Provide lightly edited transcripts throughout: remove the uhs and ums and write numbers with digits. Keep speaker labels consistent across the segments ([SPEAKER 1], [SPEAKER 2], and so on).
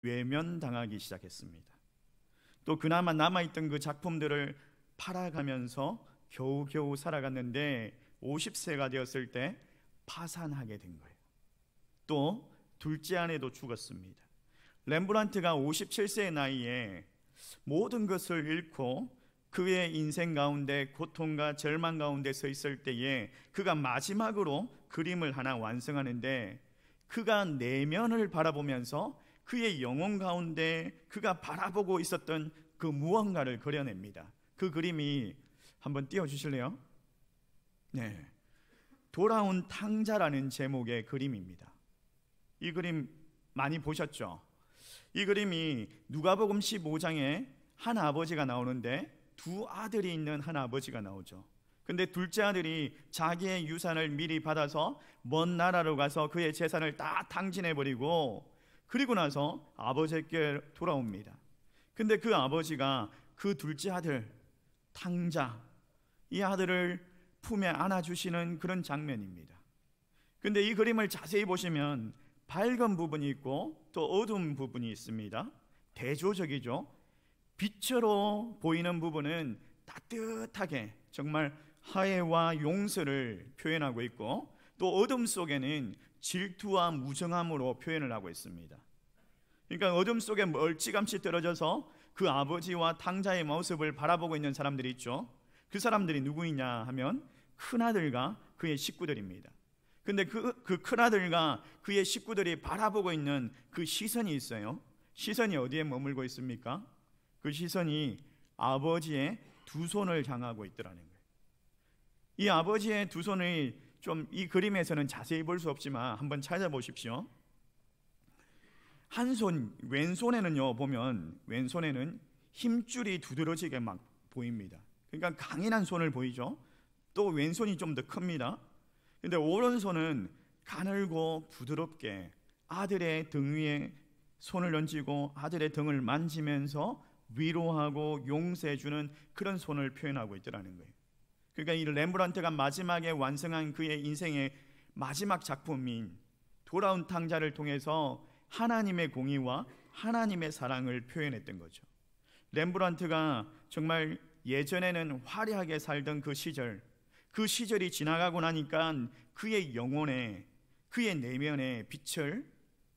[SPEAKER 1] 외면당하기 시작했습니다. 또 그나마 남아있던 그 작품들을 팔아가면서 겨우겨우 살아갔는데 50세가 되었을 때 파산하게 된 거예요. 또 둘째 아내도 죽었습니다. 렘브란트가 57세의 나이에 모든 것을 잃고 그의 인생 가운데 고통과 절망 가운데 서 있을 때에 그가 마지막으로 그림을 하나 완성하는데, 그가 내면을 바라보면서 그의 영혼 가운데 그가 바라보고 있었던 그 무언가를 그려냅니다. 그 그림이 한번 띄워주실래요? 네, 돌아온 탕자라는 제목의 그림입니다. 이 그림 많이 보셨죠? 이 그림이 누가복음 15장에 한 아버지가 나오는데 두 아들이 있는 한 아버지가 나오죠. 근데 둘째 아들이 자기의 유산을 미리 받아서 먼 나라로 가서 그의 재산을 다 탕진해버리고, 그리고 나서 아버지께 돌아옵니다. 근데 그 아버지가 그 둘째 아들 탕자, 이 아들을 품에 안아주시는 그런 장면입니다. 근데 이 그림을 자세히 보시면 밝은 부분이 있고 또 어두운 부분이 있습니다. 대조적이죠. 빛으로 보이는 부분은 따뜻하게 정말 화해와 용서를 표현하고 있고, 또 어둠 속에는 질투와 무정함으로 표현을 하고 있습니다. 그러니까 어둠 속에 멀찌감치 떨어져서 그 아버지와 탕자의 모습을 바라보고 있는 사람들이 있죠. 그 사람들이 누구이냐 하면 큰아들과 그의 식구들입니다. 근데 그 큰아들과 그의 식구들이 바라보고 있는 그 시선이 있어요. 시선이 어디에 머물고 있습니까? 그 시선이 아버지의 두 손을 향하고 있더라는 거예요. 이 아버지의 두 손을 좀 이 그림에서는 자세히 볼 수 없지만 한번 찾아보십시오. 한 손, 왼손에는요, 보면 왼손에는 힘줄이 두드러지게 막 보입니다. 그러니까 강인한 손을 보이죠. 또 왼손이 좀 더 큽니다. 근데 오른손은 가늘고 부드럽게 아들의 등 위에 손을 얹고 아들의 등을 만지면서 위로하고 용서해주는 그런 손을 표현하고 있더라는 거예요. 그러니까 이 렘브란트가 마지막에 완성한 그의 인생의 마지막 작품인 돌아온 탕자를 통해서 하나님의 공의와 하나님의 사랑을 표현했던 거죠. 렘브란트가 정말 예전에는 화려하게 살던 그 시절이 지나가고 나니까 그의 영혼에, 그의 내면의 빛을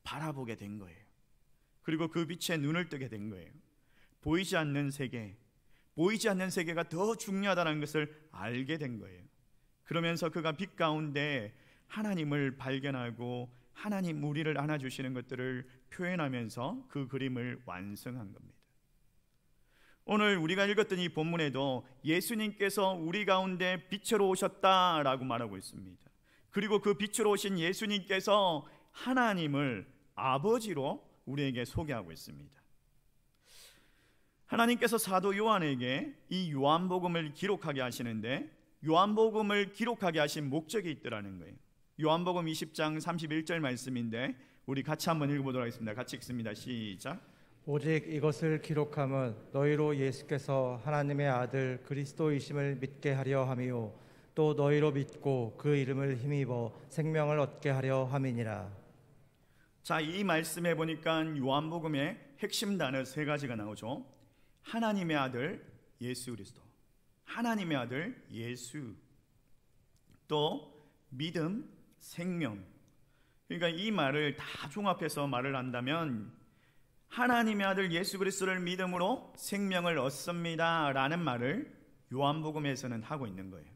[SPEAKER 1] 바라보게 된 거예요. 그리고 그 빛에 눈을 뜨게 된 거예요. 보이지 않는 세계가 더 중요하다는 것을 알게 된 거예요. 그러면서 그가 빛 가운데 하나님을 발견하고 하나님 우리를 안아주시는 것들을 표현하면서 그 그림을 완성한 겁니다. 오늘 우리가 읽었던 이 본문에도 예수님께서 우리 가운데 빛으로 오셨다라고 말하고 있습니다. 그리고 그 빛으로 오신 예수님께서 하나님을 아버지로 우리에게 소개하고 있습니다. 하나님께서 사도 요한에게 이 요한복음을 기록하게 하시는데, 요한복음을 기록하게 하신 목적이 있더라는 거예요. 요한복음 20장 31절 말씀인데 우리 같이 한번 읽어보도록 하겠습니다. 같이 읽습니다. 시작.
[SPEAKER 2] 오직 이것을 기록함은 너희로 예수께서 하나님의 아들 그리스도이심을 믿게 하려 함이요 또 너희로 믿고 그 이름을 힘입어 생명을 얻게 하려 함이니라.
[SPEAKER 1] 자, 이 말씀해 보니까 요한복음의 핵심 단어 세 가지가 나오죠. 하나님의 아들 예수 그리스도, 하나님의 아들 예수, 또 믿음, 생명. 그러니까 이 말을 다 종합해서 말을 한다면 하나님의 아들 예수 그리스도를 믿음으로 생명을 얻습니다 라는 말을 요한복음에서는 하고 있는 거예요.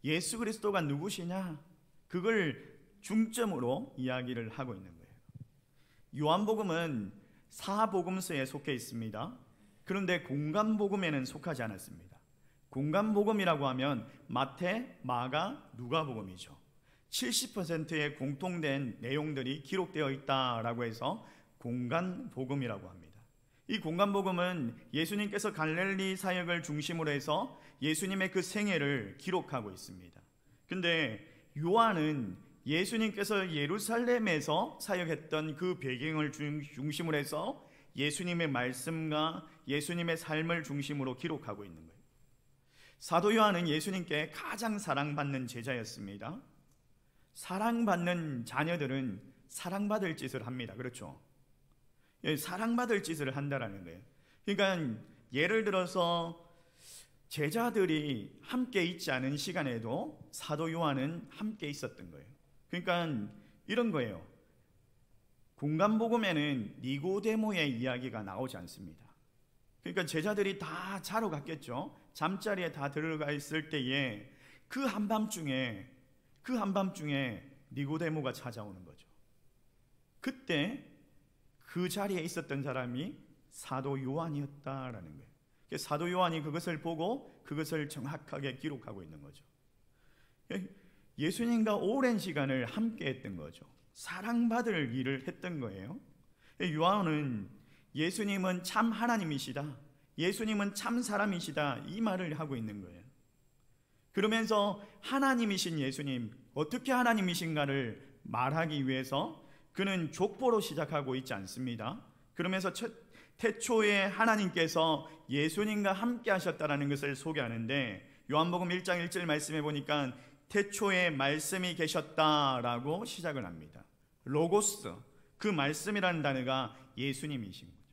[SPEAKER 1] 예수 그리스도가 누구시냐? 그걸 중점으로 이야기를 하고 있는 거예요. 요한복음은 사복음서에 속해 있습니다. 그런데 공간복음에는 속하지 않았습니다. 공간복음이라고 하면 마태, 마가, 누가복음이죠. 70%의 공통된 내용들이 기록되어 있다라고 해서 공간복음이라고 합니다. 이 공간복음은 예수님께서 갈릴리 사역을 중심으로 해서 예수님의 그 생애를 기록하고 있습니다. 근데 요한은 예수님께서 예루살렘에서 사역했던 그 배경을 중심으로 해서 예수님의 말씀과 예수님의 삶을 중심으로 기록하고 있는 거예요. 사도 요한은 예수님께 가장 사랑받는 제자였습니다. 사랑받는 자녀들은 사랑받을 짓을 합니다. 그렇죠? 사랑받을 짓을 한다라는 거예요. 그러니까 예를 들어서 제자들이 함께 있지 않은 시간에도 사도 요한은 함께 있었던 거예요. 그러니까 이런 거예요. 공간복음에는 니고데모의 이야기가 나오지 않습니다. 그러니까 제자들이 다 자러 갔겠죠. 잠자리에 다 들어가 있을 때에 그 한밤중에 니고데모가 찾아오는 거죠. 그때 그 자리에 있었던 사람이 사도 요한이었다라는 거예요. 사도 요한이 그것을 보고 그것을 정확하게 기록하고 있는 거죠. 예수님과 오랜 시간을 함께 했던 거죠. 사랑받을 일을 했던 거예요. 요한은 예수님은 참 하나님이시다, 예수님은 참 사람이시다, 이 말을 하고 있는 거예요. 그러면서 하나님이신 예수님, 어떻게 하나님이신가를 말하기 위해서 그는 족보로 시작하고 있지 않습니다. 그러면서 태초에 하나님께서 예수님과 함께 하셨다는 것을 소개하는데, 요한복음 1장 1절 말씀해 보니까 태초에 말씀이 계셨다라고 시작을 합니다. 로고스, 그 말씀이라는 단어가 예수님이신 거죠.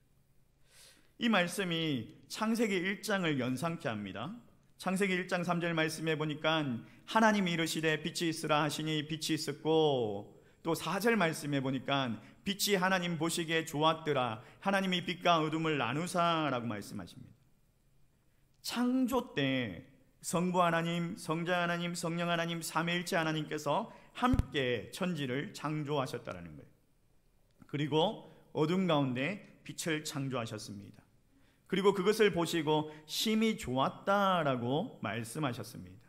[SPEAKER 1] 이 말씀이 창세기 1장을 연상케 합니다. 창세기 1장 3절 말씀해 보니까 하나님이 이르시되 빛이 있으라 하시니 빛이 있었고, 또 4절 말씀해 보니까 빛이 하나님 보시기에 좋았더라, 하나님이 빛과 어둠을 나누사라고 말씀하십니다. 창조 때 성부 하나님, 성자 하나님, 성령 하나님, 삼위일체 하나님께서 함께 천지를 창조하셨다는 거예요. 그리고 어둠 가운데 빛을 창조하셨습니다. 그리고 그것을 보시고 심히 좋았다라고 말씀하셨습니다.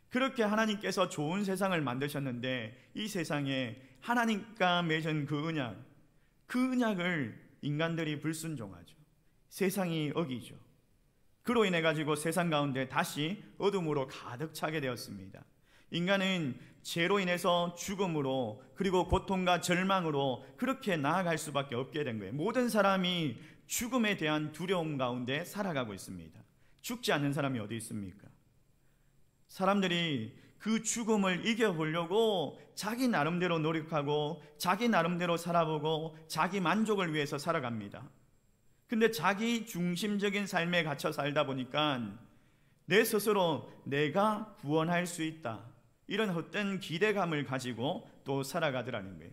[SPEAKER 1] 그렇게 하나님께서 좋은 세상을 만드셨는데, 이 세상에 하나님과 맺은 그 언약을 인간들이 불순종하죠. 세상이 어기죠. 그로 인해 가지고 세상 가운데 다시 어둠으로 가득 차게 되었습니다. 인간은 죄로 인해서 죽음으로, 그리고 고통과 절망으로 그렇게 나아갈 수밖에 없게 된 거예요. 모든 사람이 죽음에 대한 두려움 가운데 살아가고 있습니다. 죽지 않는 사람이 어디 있습니까? 사람들이 그 죽음을 이겨보려고 자기 나름대로 노력하고 자기 나름대로 살아보고 자기 만족을 위해서 살아갑니다. 근데 자기 중심적인 삶에 갇혀 살다 보니까 내 스스로 내가 구원할 수 있다, 이런 헛된 기대감을 가지고 또 살아가더라는 거예요.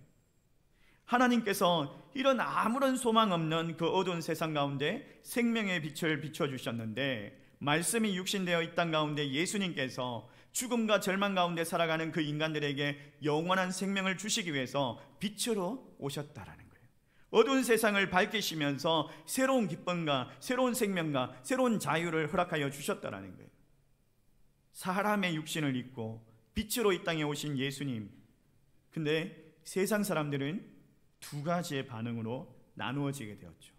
[SPEAKER 1] 하나님께서 이런 아무런 소망 없는 그 어두운 세상 가운데 생명의 빛을 비춰주셨는데, 말씀이 육신되어 이 땅 가운데 예수님께서 죽음과 절망 가운데 살아가는 그 인간들에게 영원한 생명을 주시기 위해서 빛으로 오셨다라는 거예요. 어두운 세상을 밝히시면서 새로운 기쁨과 새로운 생명과 새로운 자유를 허락하여 주셨다라는 거예요. 사람의 육신을 입고 빛으로 이 땅에 오신 예수님. 근데 세상 사람들은 두 가지의 반응으로 나누어지게 되었죠.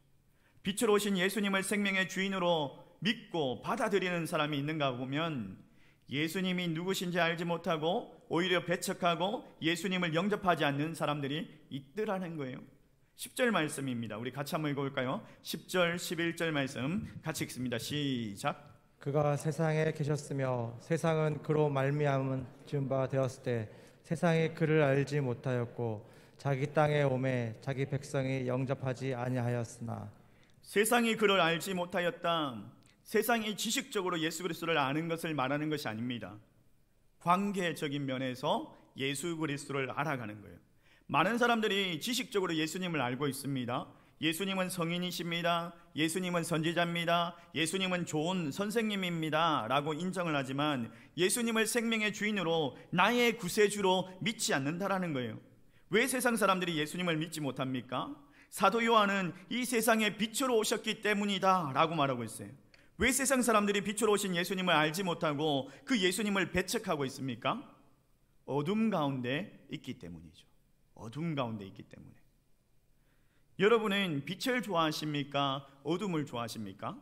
[SPEAKER 1] 빛으로 오신 예수님을 생명의 주인으로 믿고 받아들이는 사람이 있는가 보면, 예수님이 누구신지 알지 못하고 오히려 배척하고 예수님을 영접하지 않는 사람들이 있더라는 거예요. 10절 말씀입니다. 우리 같이 한번 읽어볼까요? 10절 11절 말씀 같이 읽습니다. 시작.
[SPEAKER 2] 그가 세상에 계셨으며 세상은 그로 말미암은 지은 바 되었을 때 세상이 그를 알지 못하였고 자기 땅에 오매 자기 백성이 영접하지 아니하였으나.
[SPEAKER 1] 세상이 그를 알지 못하였다. 세상이 지식적으로 예수 그리스도를 아는 것을 말하는 것이 아닙니다. 관계적인 면에서 예수 그리스도를 알아가는 거예요. 많은 사람들이 지식적으로 예수님을 알고 있습니다. 예수님은 성인이십니다, 예수님은 선지자입니다, 예수님은 좋은 선생님입니다 라고 인정을 하지만 예수님을 생명의 주인으로 나의 구세주로 믿지 않는다라는 거예요. 왜 세상 사람들이 예수님을 믿지 못합니까? 사도 요한은 이 세상에 빛으로 오셨기 때문이다 라고 말하고 있어요. 왜 세상 사람들이 빛으로 오신 예수님을 알지 못하고 그 예수님을 배척하고 있습니까? 어둠 가운데 있기 때문이죠. 어둠 가운데 있기 때문에. 여러분은 빛을 좋아하십니까? 어둠을 좋아하십니까?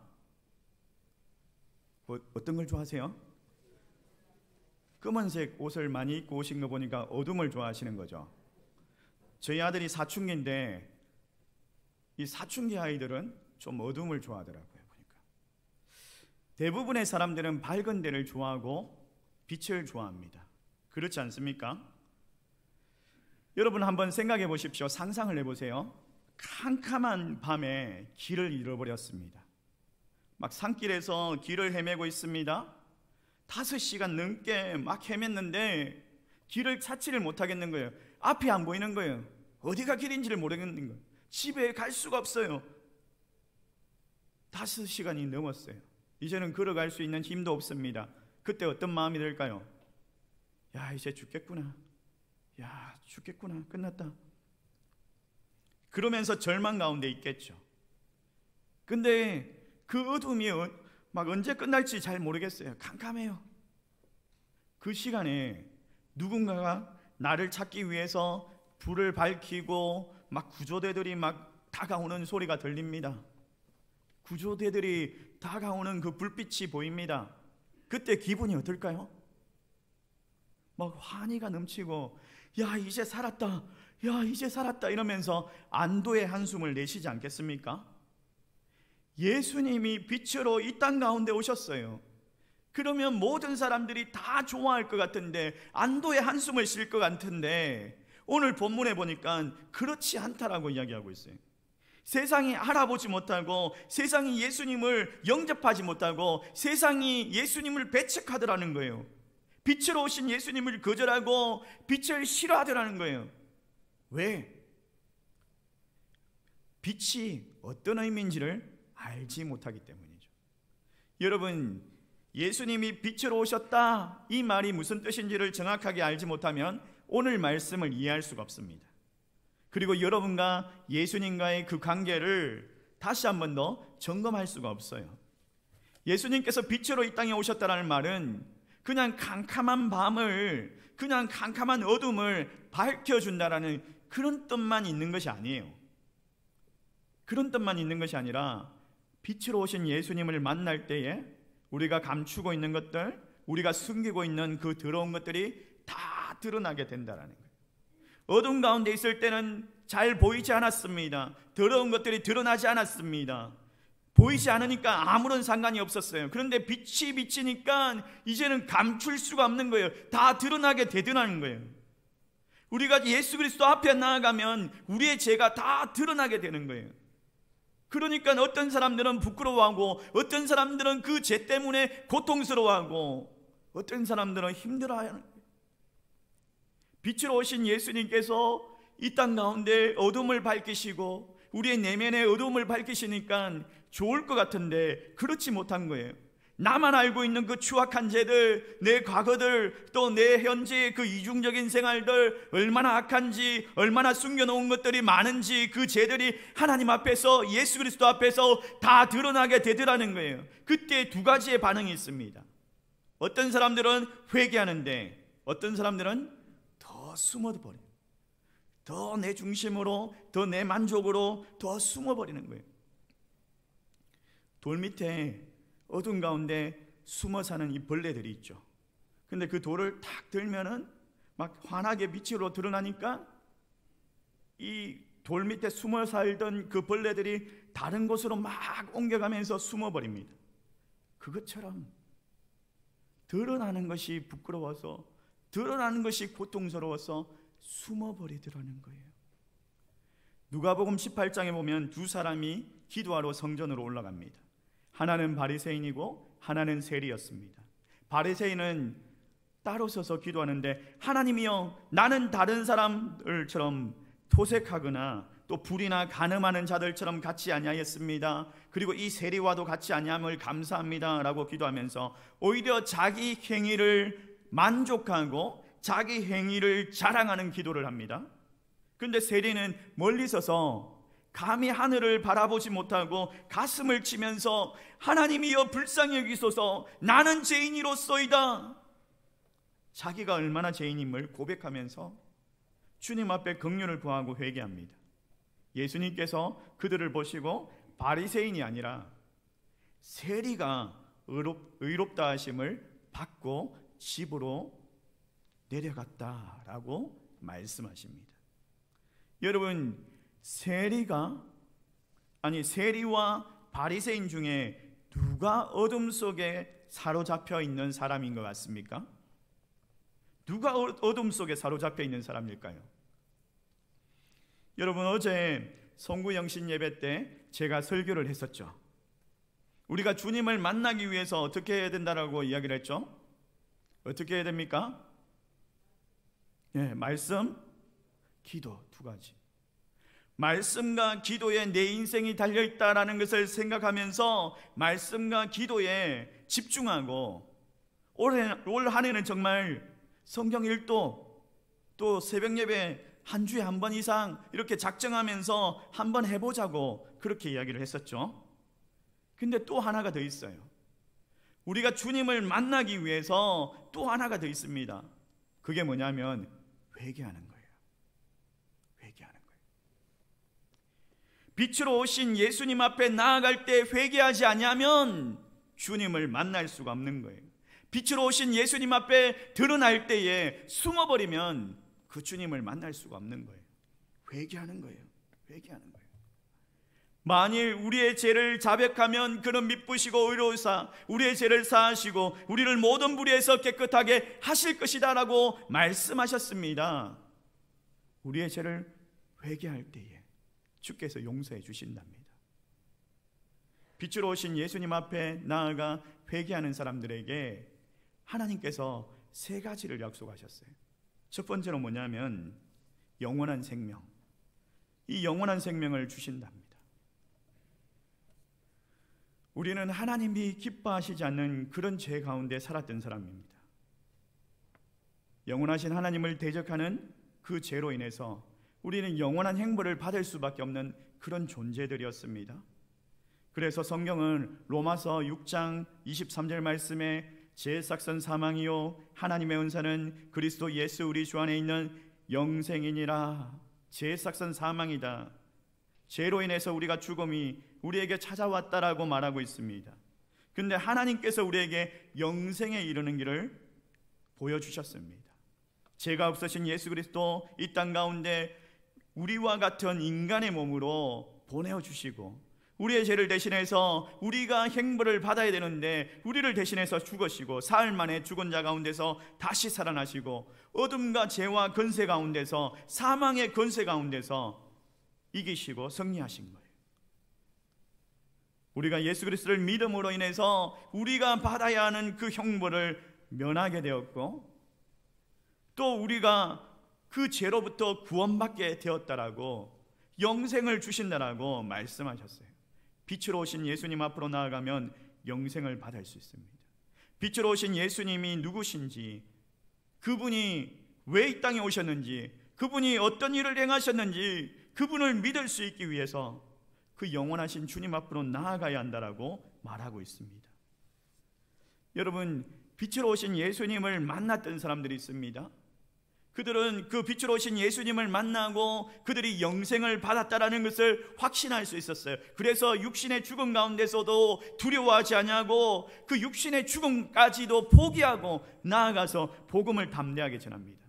[SPEAKER 1] 어떤 걸 좋아하세요? 검은색 옷을 많이 입고 오신 거 보니까 어둠을 좋아하시는 거죠. 저희 아들이 사춘기인데 이 사춘기 아이들은 좀 어둠을 좋아하더라고요. 보니까 대부분의 사람들은 밝은 데를 좋아하고 빛을 좋아합니다. 그렇지 않습니까? 여러분 한번 생각해 보십시오. 상상을 해보세요. 캄캄한 밤에 길을 잃어버렸습니다. 막 산길에서 길을 헤매고 있습니다. 5시간 넘게 막 헤맸는데 길을 찾지를 못하겠는 거예요. 앞이 안 보이는 거예요. 어디가 길인지를 모르겠는 거예요. 집에 갈 수가 없어요. 5시간이 넘었어요. 이제는 걸어갈 수 있는 힘도 없습니다. 그때 어떤 마음이 들까요? 야, 이제 죽겠구나. 야, 죽겠구나. 끝났다. 그러면서 절망 가운데 있겠죠. 근데 그 어둠이 막 언제 끝날지 잘 모르겠어요. 캄캄해요. 그 시간에 누군가가 나를 찾기 위해서 불을 밝히고 막 구조대들이 막 다가오는 소리가 들립니다. 구조대들이 다가오는 그 불빛이 보입니다. 그때 기분이 어떨까요? 막 환희가 넘치고 야, 이제 살았다. 야, 이제 살았다 이러면서 안도의 한숨을 내쉬지 않겠습니까? 예수님이 빛으로 이 땅 가운데 오셨어요. 그러면 모든 사람들이 다 좋아할 것 같은데, 안도의 한숨을 쉴 것 같은데, 오늘 본문에 보니까 그렇지 않다라고 이야기하고 있어요. 세상이 알아보지 못하고, 세상이 예수님을 영접하지 못하고, 세상이 예수님을 배척하더라는 거예요. 빛으로 오신 예수님을 거절하고 빛을 싫어하더라는 거예요. 왜? 빛이 어떤 의미인지를 알지 못하기 때문이죠. 여러분, 예수님이 빛으로 오셨다, 이 말이 무슨 뜻인지를 정확하게 알지 못하면 오늘 말씀을 이해할 수가 없습니다. 그리고 여러분과 예수님과의 그 관계를 다시 한 번 더 점검할 수가 없어요. 예수님께서 빛으로 이 땅에 오셨다는 말은 그냥 캄캄한 밤을, 그냥 캄캄한 어둠을 밝혀준다라는 그런 뜻만 있는 것이 아니에요. 그런 뜻만 있는 것이 아니라 빛으로 오신 예수님을 만날 때에 우리가 감추고 있는 것들, 우리가 숨기고 있는 그 더러운 것들이 다 드러나게 된다라는 거예요. 어둠 가운데 있을 때는 잘 보이지 않았습니다. 더러운 것들이 드러나지 않았습니다. 보이지 않으니까 아무런 상관이 없었어요. 그런데 빛이 비치니까 이제는 감출 수가 없는 거예요. 다 드러나게 되더라는 거예요. 우리가 예수 그리스도 앞에 나아가면 우리의 죄가 다 드러나게 되는 거예요. 그러니까 어떤 사람들은 부끄러워하고, 어떤 사람들은 그 죄 때문에 고통스러워하고, 어떤 사람들은 힘들어하는 거예요. 빛으로 오신 예수님께서 이 땅 가운데 어둠을 밝히시고 우리의 내면의 어둠을 밝히시니까 좋을 것 같은데 그렇지 못한 거예요. 나만 알고 있는 그 추악한 죄들, 내 과거들, 또 내 현재의 그 이중적인 생활들, 얼마나 악한지, 얼마나 숨겨놓은 것들이 많은지, 그 죄들이 하나님 앞에서, 예수 그리스도 앞에서 다 드러나게 되더라는 거예요. 그때 두 가지의 반응이 있습니다. 어떤 사람들은 회개하는데, 어떤 사람들은 더 숨어버려요. 더 내 중심으로, 더 내 만족으로 더 숨어버리는 거예요. 돌 밑에 어둠 가운데 숨어 사는 이 벌레들이 있죠. 근데 그 돌을 탁 들면은 막 환하게 빛으로 드러나니까 이 돌 밑에 숨어 살던 그 벌레들이 다른 곳으로 막 옮겨가면서 숨어버립니다. 그것처럼 드러나는 것이 부끄러워서, 드러나는 것이 고통스러워서 숨어버리더라는 거예요. 누가복음 18장에 보면 두 사람이 기도하러 성전으로 올라갑니다. 하나는 바리새인이고 하나는 세리였습니다. 바리새인은 따로 서서 기도하는데, 하나님이여, 나는 다른 사람들처럼 토색하거나 또 불이나 간음하는 자들처럼 같이 아니하였습니다. 그리고 이 세리와도 같이 아니함을 감사합니다 라고 기도하면서 오히려 자기 행위를 만족하고 자기 행위를 자랑하는 기도를 합니다. 그런데 세리는 멀리 서서 감히 하늘을 바라보지 못하고 가슴을 치면서 하나님이여 불쌍히 여기소서, 나는 죄인이로소이다. 자기가 얼마나 죄인임을 고백하면서 주님 앞에 긍휼을 구하고 회개합니다. 예수님께서 그들을 보시고 바리새인이 아니라 세리가 의롭다 하심을 받고 집으로 내려갔다라고 말씀하십니다. 여러분, 세리와 바리새인 중에 누가 어둠 속에 사로잡혀 있는 사람인 것 같습니까? 누가 어둠 속에 사로잡혀 있는 사람일까요? 여러분, 어제 송구영신 예배 때 제가 설교를 했었죠. 우리가 주님을 만나기 위해서 어떻게 해야 된다라고 이야기를 했죠? 어떻게 해야 됩니까? 말씀, 기도, 두 가지. 말씀과 기도에 내 인생이 달려있다라는 것을 생각하면서 말씀과 기도에 집중하고 올 한 해는 정말 성경 읽도, 또 새벽 예배 한 주에 한 번 이상 이렇게 작정하면서 한번 해보자고 그렇게 이야기를 했었죠. 근데 또 하나가 더 있어요. 우리가 주님을 만나기 위해서 또 하나가 더 있습니다. 그게 뭐냐면 회개하는 거예요. 회개하는 거예요. 빛으로 오신 예수님 앞에 나아갈 때 회개하지 아니하면 주님을 만날 수가 없는 거예요. 빛으로 오신 예수님 앞에 드러날 때에 숨어버리면 그 주님을 만날 수가 없는 거예요. 회개하는 거예요. 회개하는 거예요. 만일 우리의 죄를 자백하면 그는 미쁘시고 의로우사 우리의 죄를 사하시고 우리를 모든 불의에서 깨끗하게 하실 것이다 라고 말씀하셨습니다. 우리의 죄를 회개할 때에 주께서 용서해 주신답니다. 빛으로 오신 예수님 앞에 나아가 회개하는 사람들에게 하나님께서 세 가지를 약속하셨어요. 첫 번째로 뭐냐면 영원한 생명. 이 영원한 생명을 주신답니다. 우리는 하나님이 기뻐하시지 않는 그런 죄 가운데 살았던 사람입니다. 영원하신 하나님을 대적하는 그 죄로 인해서 우리는 영원한 행복을 받을 수밖에 없는 그런 존재들이었습니다. 그래서 성경은 로마서 6장 23절 말씀에 죄삭선 사망이요 하나님의 은사는 그리스도 예수 우리 주 안에 있는 영생이니라. 죄삭선 사망이다. 죄로 인해서 우리가 죽음이 우리에게 찾아왔다라고 말하고 있습니다. 근데 하나님께서 우리에게 영생에 이르는 길을 보여주셨습니다. 죄가 없으신 예수 그리스도 이 땅 가운데 우리와 같은 인간의 몸으로 보내어주시고 우리의 죄를 대신해서 우리가 행벌을 받아야 되는데 우리를 대신해서 죽으시고 사흘 만에 죽은 자 가운데서 다시 살아나시고 어둠과 죄와 권세 가운데서 사망의 권세 가운데서 이기시고 승리하신 거예요. 우리가 예수 그리스도를 믿음으로 인해서 우리가 받아야 하는 그 형벌을 면하게 되었고 또 우리가 그 죄로부터 구원받게 되었다라고 영생을 주신다라고 말씀하셨어요. 빛으로 오신 예수님 앞으로 나아가면 영생을 받을 수 있습니다. 빛으로 오신 예수님이 누구신지, 그분이 왜 이 땅에 오셨는지, 그분이 어떤 일을 행하셨는지 그분을 믿을 수 있기 위해서 그 영원하신 주님 앞으로 나아가야 한다라고 말하고 있습니다. 여러분, 빛으로 오신 예수님을 만났던 사람들이 있습니다. 그들은 그 빛으로 오신 예수님을 만나고 그들이 영생을 받았다라는 것을 확신할 수 있었어요. 그래서 육신의 죽음 가운데서도 두려워하지 아니하고 그 육신의 죽음까지도 포기하고 나아가서 복음을 담대하게 전합니다.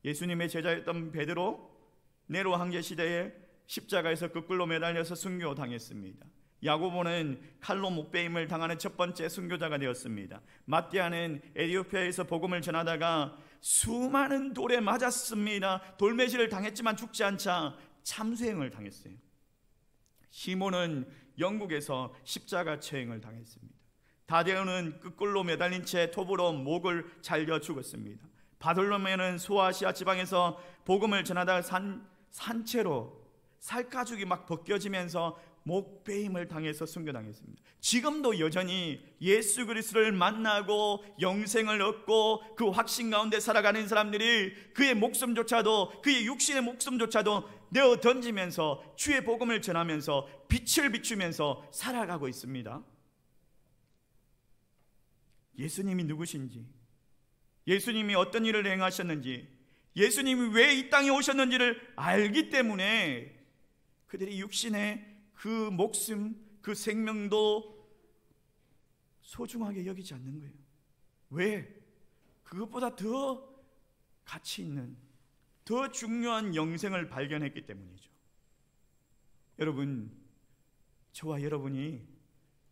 [SPEAKER 1] 예수님의 제자였던 베드로, 네로 황제 시대에 십자가에서 거꾸로 매달려서 순교당했습니다. 야고보는 칼로 목베임을 당하는 첫 번째 순교자가 되었습니다. 마띠아는 에티오피아에서 복음을 전하다가 수많은 돌에 맞았습니다. 돌매질을 당했지만 죽지 않자 참수행을 당했어요. 시몬은 영국에서 십자가 처형을 당했습니다. 다데오는 거꾸로 매달린 채 톱으로 목을 잘려 죽었습니다. 바돌로메는 소아시아 지방에서 복음을 전하다가 산채로 살가죽이 막 벗겨지면서 목베임을 당해서 순교당했습니다. 지금도 여전히 예수 그리스도를 만나고 영생을 얻고 그 확신 가운데 살아가는 사람들이 그의 목숨조차도, 그의 육신의 목숨조차도 내어 던지면서 주의 복음을 전하면서 빛을 비추면서 살아가고 있습니다. 예수님이 누구신지, 예수님이 어떤 일을 행하셨는지, 예수님이 왜 이 땅에 오셨는지를 알기 때문에 그들이 육신의 그 목숨, 그 생명도 소중하게 여기지 않는 거예요. 왜? 그것보다 더 가치 있는, 더 중요한 영생을 발견했기 때문이죠. 여러분, 저와 여러분이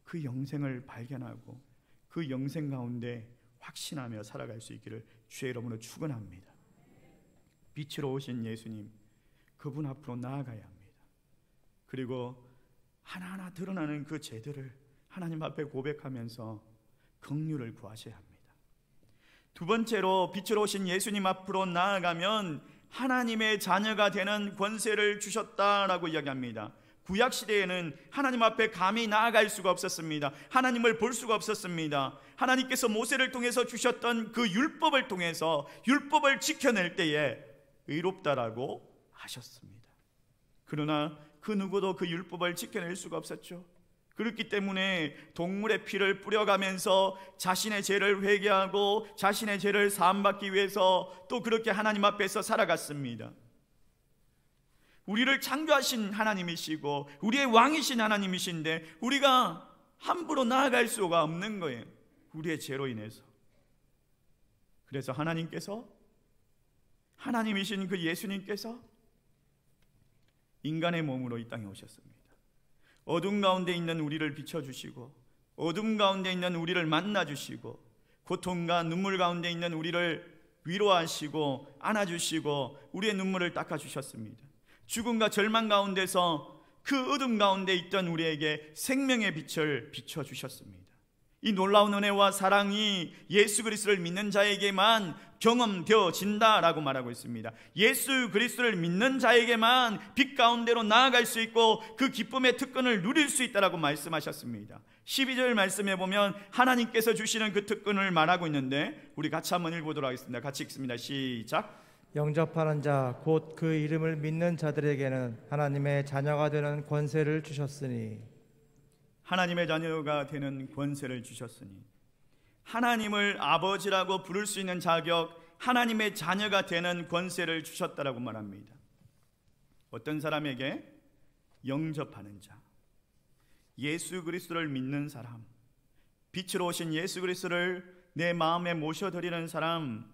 [SPEAKER 1] 그 영생을 발견하고 그 영생 가운데 확신하며 살아갈 수 있기를 주의 이름으로 축원합니다. 빛으로 오신 예수님, 그분 앞으로 나아가야 합니다. 그리고 하나하나 드러나는 그 죄들을 하나님 앞에 고백하면서 긍휼을 구하셔야 합니다. 두 번째로 빛으로 오신 예수님 앞으로 나아가면 하나님의 자녀가 되는 권세를 주셨다라고 이야기합니다. 구약 시대에는 하나님 앞에 감히 나아갈 수가 없었습니다. 하나님을 볼 수가 없었습니다. 하나님께서 모세를 통해서 주셨던 그 율법을 통해서 율법을 지켜낼 때에 의롭다라고 하셨습니다. 그러나 그 누구도 그 율법을 지켜낼 수가 없었죠. 그렇기 때문에 동물의 피를 뿌려가면서 자신의 죄를 회개하고 자신의 죄를 사함받기 위해서 또 그렇게 하나님 앞에서 살아갔습니다. 우리를 창조하신 하나님이시고 우리의 왕이신 하나님이신데 우리가 함부로 나아갈 수가 없는 거예요. 우리의 죄로 인해서. 그래서 하나님이신 그 예수님께서 인간의 몸으로 이 땅에 오셨습니다. 어둠 가운데 있는 우리를 비춰주시고 어둠 가운데 있는 우리를 만나주시고 고통과 눈물 가운데 있는 우리를 위로하시고 안아주시고 우리의 눈물을 닦아주셨습니다. 죽음과 절망 가운데서 그 어둠 가운데 있던 우리에게 생명의 빛을 비춰주셨습니다. 이 놀라운 은혜와 사랑이 예수 그리스도를 믿는 자에게만 경험되어진다라고 말하고 있습니다. 예수 그리스도를 믿는 자에게만 빛 가운데로 나아갈 수 있고 그 기쁨의 특권을 누릴 수 있다라고 말씀하셨습니다. 12절 말씀에 보면 하나님께서 주시는 그 특권을 말하고 있는데 우리 같이 한번 읽어보도록 하겠습니다. 같이 읽습니다. 시작.
[SPEAKER 2] 영접하는 자 곧 그 이름을 믿는 자들에게는 하나님의 자녀가 되는 권세를 주셨으니
[SPEAKER 1] 하나님의 자녀가 되는 권세를 주셨으니 하나님을 아버지라고 부를 수 있는 자격, 하나님의 자녀가 되는 권세를 주셨다라고 말합니다. 어떤 사람에게? 영접하는 자, 예수 그리스도를 믿는 사람, 빛으로 오신 예수 그리스도를 내 마음에 모셔드리는 사람,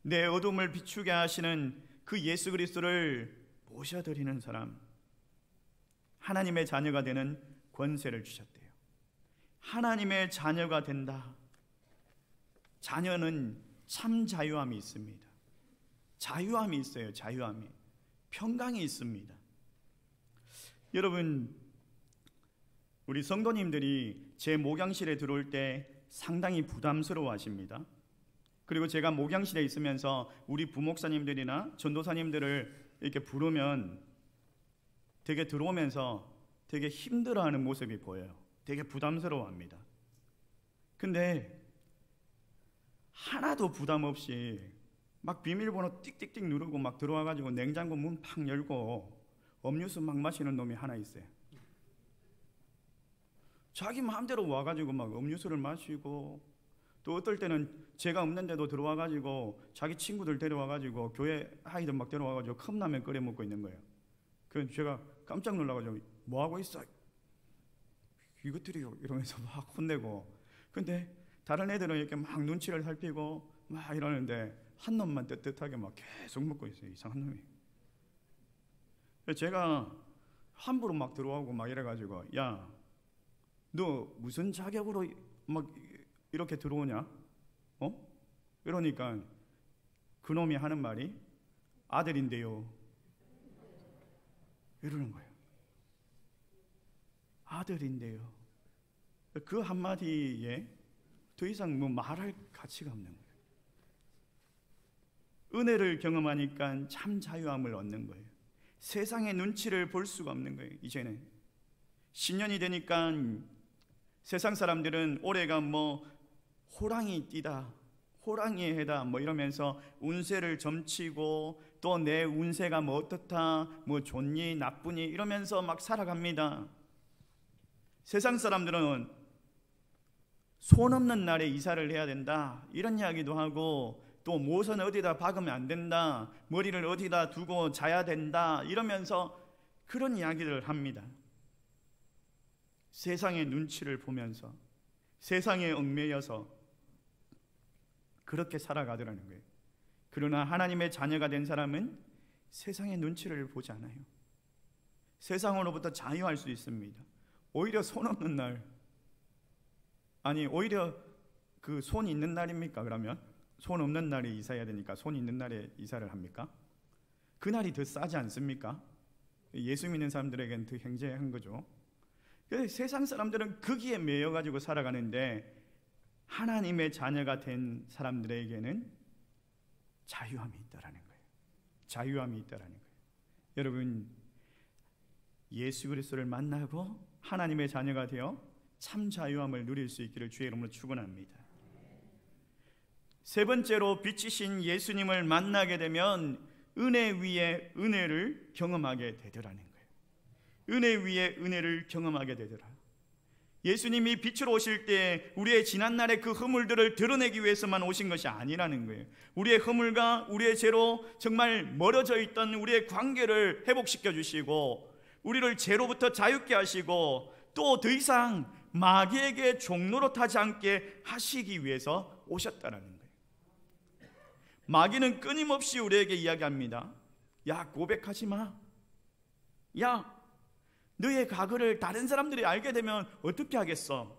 [SPEAKER 1] 내 어둠을 비추게 하시는 그 예수 그리스도를 모셔드리는 사람, 하나님의 자녀가 되는 권세를 주셨대요. 하나님의 자녀가 된다. 자녀는 참 자유함이 있습니다. 자유함이 있어요. 자유함이. 평강이 있습니다. 여러분, 우리 성도님들이 제 목양실에 들어올 때 상당히 부담스러워 하십니다. 그리고 제가 목양실에 있으면서 우리 부목사님들이나 전도사님들을 이렇게 부르면 되게 들어오면서 되게 힘들어하는 모습이 보여요. 되게 부담스러워합니다. 근데 하나도 부담 없이 막 비밀번호 띡띡띡 누르고 막 들어와가지고 냉장고 문 팍 열고 음료수 막 마시는 놈이 하나 있어요. 자기 마음대로 와가지고 막 음료수를 마시고, 또 어떨 때는 제가 없는데도 들어와가지고 자기 친구들 데려와가지고 교회 아이들 막 데려와가지고 컵라면 끓여 먹고 있는 거예요. 그래서 제가 깜짝 놀라가지고 뭐 하고 있어? 이것들이요 이러면서 막 혼내고. 근데 다른 애들은 이렇게 막 눈치를 살피고 막 이러는데 한 놈만 떳떳하게 막 계속 먹고 있어요. 이상한 놈이. 제가 함부로 막 들어오고 막 이래가지고, 야, 너 무슨 자격으로 막 이렇게 들어오냐? 이러니까 그 놈이 하는 말이 아들인데요. 이러는 거예요. 아들인데요. 그 한마디에 더 이상 뭐 말할 가치가 없는 거예요. 은혜를 경험하니까 참 자유함을 얻는 거예요. 세상의 눈치를 볼 수가 없는 거예요. 이제는 10년이 되니까 세상 사람들은 올해가 뭐 호랑이 띠다, 호랑이의 해다 뭐 이러면서 운세를 점치고 또 내 운세가 뭐 어떻다, 뭐 좋니 나쁘니 이러면서 막 살아갑니다. 세상 사람들은 손 없는 날에 이사를 해야 된다 이런 이야기도 하고, 또 모선 어디다 박으면 안 된다, 머리를 어디다 두고 자야 된다 이러면서 그런 이야기를 합니다. 세상의 눈치를 보면서 세상에 얽매여서 그렇게 살아가더라는 거예요. 그러나 하나님의 자녀가 된 사람은 세상의 눈치를 보지 않아요. 세상으로부터 자유할 수 있습니다. 오히려 손 없는 날, 아니 오히려 그 손 있는 날입니까? 그러면 손 없는 날에 이사해야 되니까 손 있는 날에 이사를 합니까? 그날이 더 싸지 않습니까? 예수 믿는 사람들에게는 더 행제한 거죠. 그래서 세상 사람들은 거기에 매여가지고 살아가는데 하나님의 자녀가 된 사람들에게는 자유함이 있다라는 거예요. 자유함이 있다라는 거예요. 여러분, 예수 그리스도를 만나고 하나님의 자녀가 되어 참 자유함을 누릴 수 있기를 주의 이름으로 축원합니다. 세 번째로 빛이신 예수님을 만나게 되면 은혜 위에 은혜를 경험하게 되더라는 거예요. 은혜 위에 은혜를 경험하게 되더라. 예수님이 빛으로 오실 때 우리의 지난날의 그 허물들을 드러내기 위해서만 오신 것이 아니라는 거예요. 우리의 허물과 우리의 죄로 정말 멀어져 있던 우리의 관계를 회복시켜 주시고 우리를 죄로부터 자유케 하시고 또 더 이상 마귀에게 종노릇하지 않게 하시기 위해서 오셨다는 거예요. 마귀는 끊임없이 우리에게 이야기합니다. 야, 고백하지 마. 야, 너의 과거를 다른 사람들이 알게 되면 어떻게 하겠어?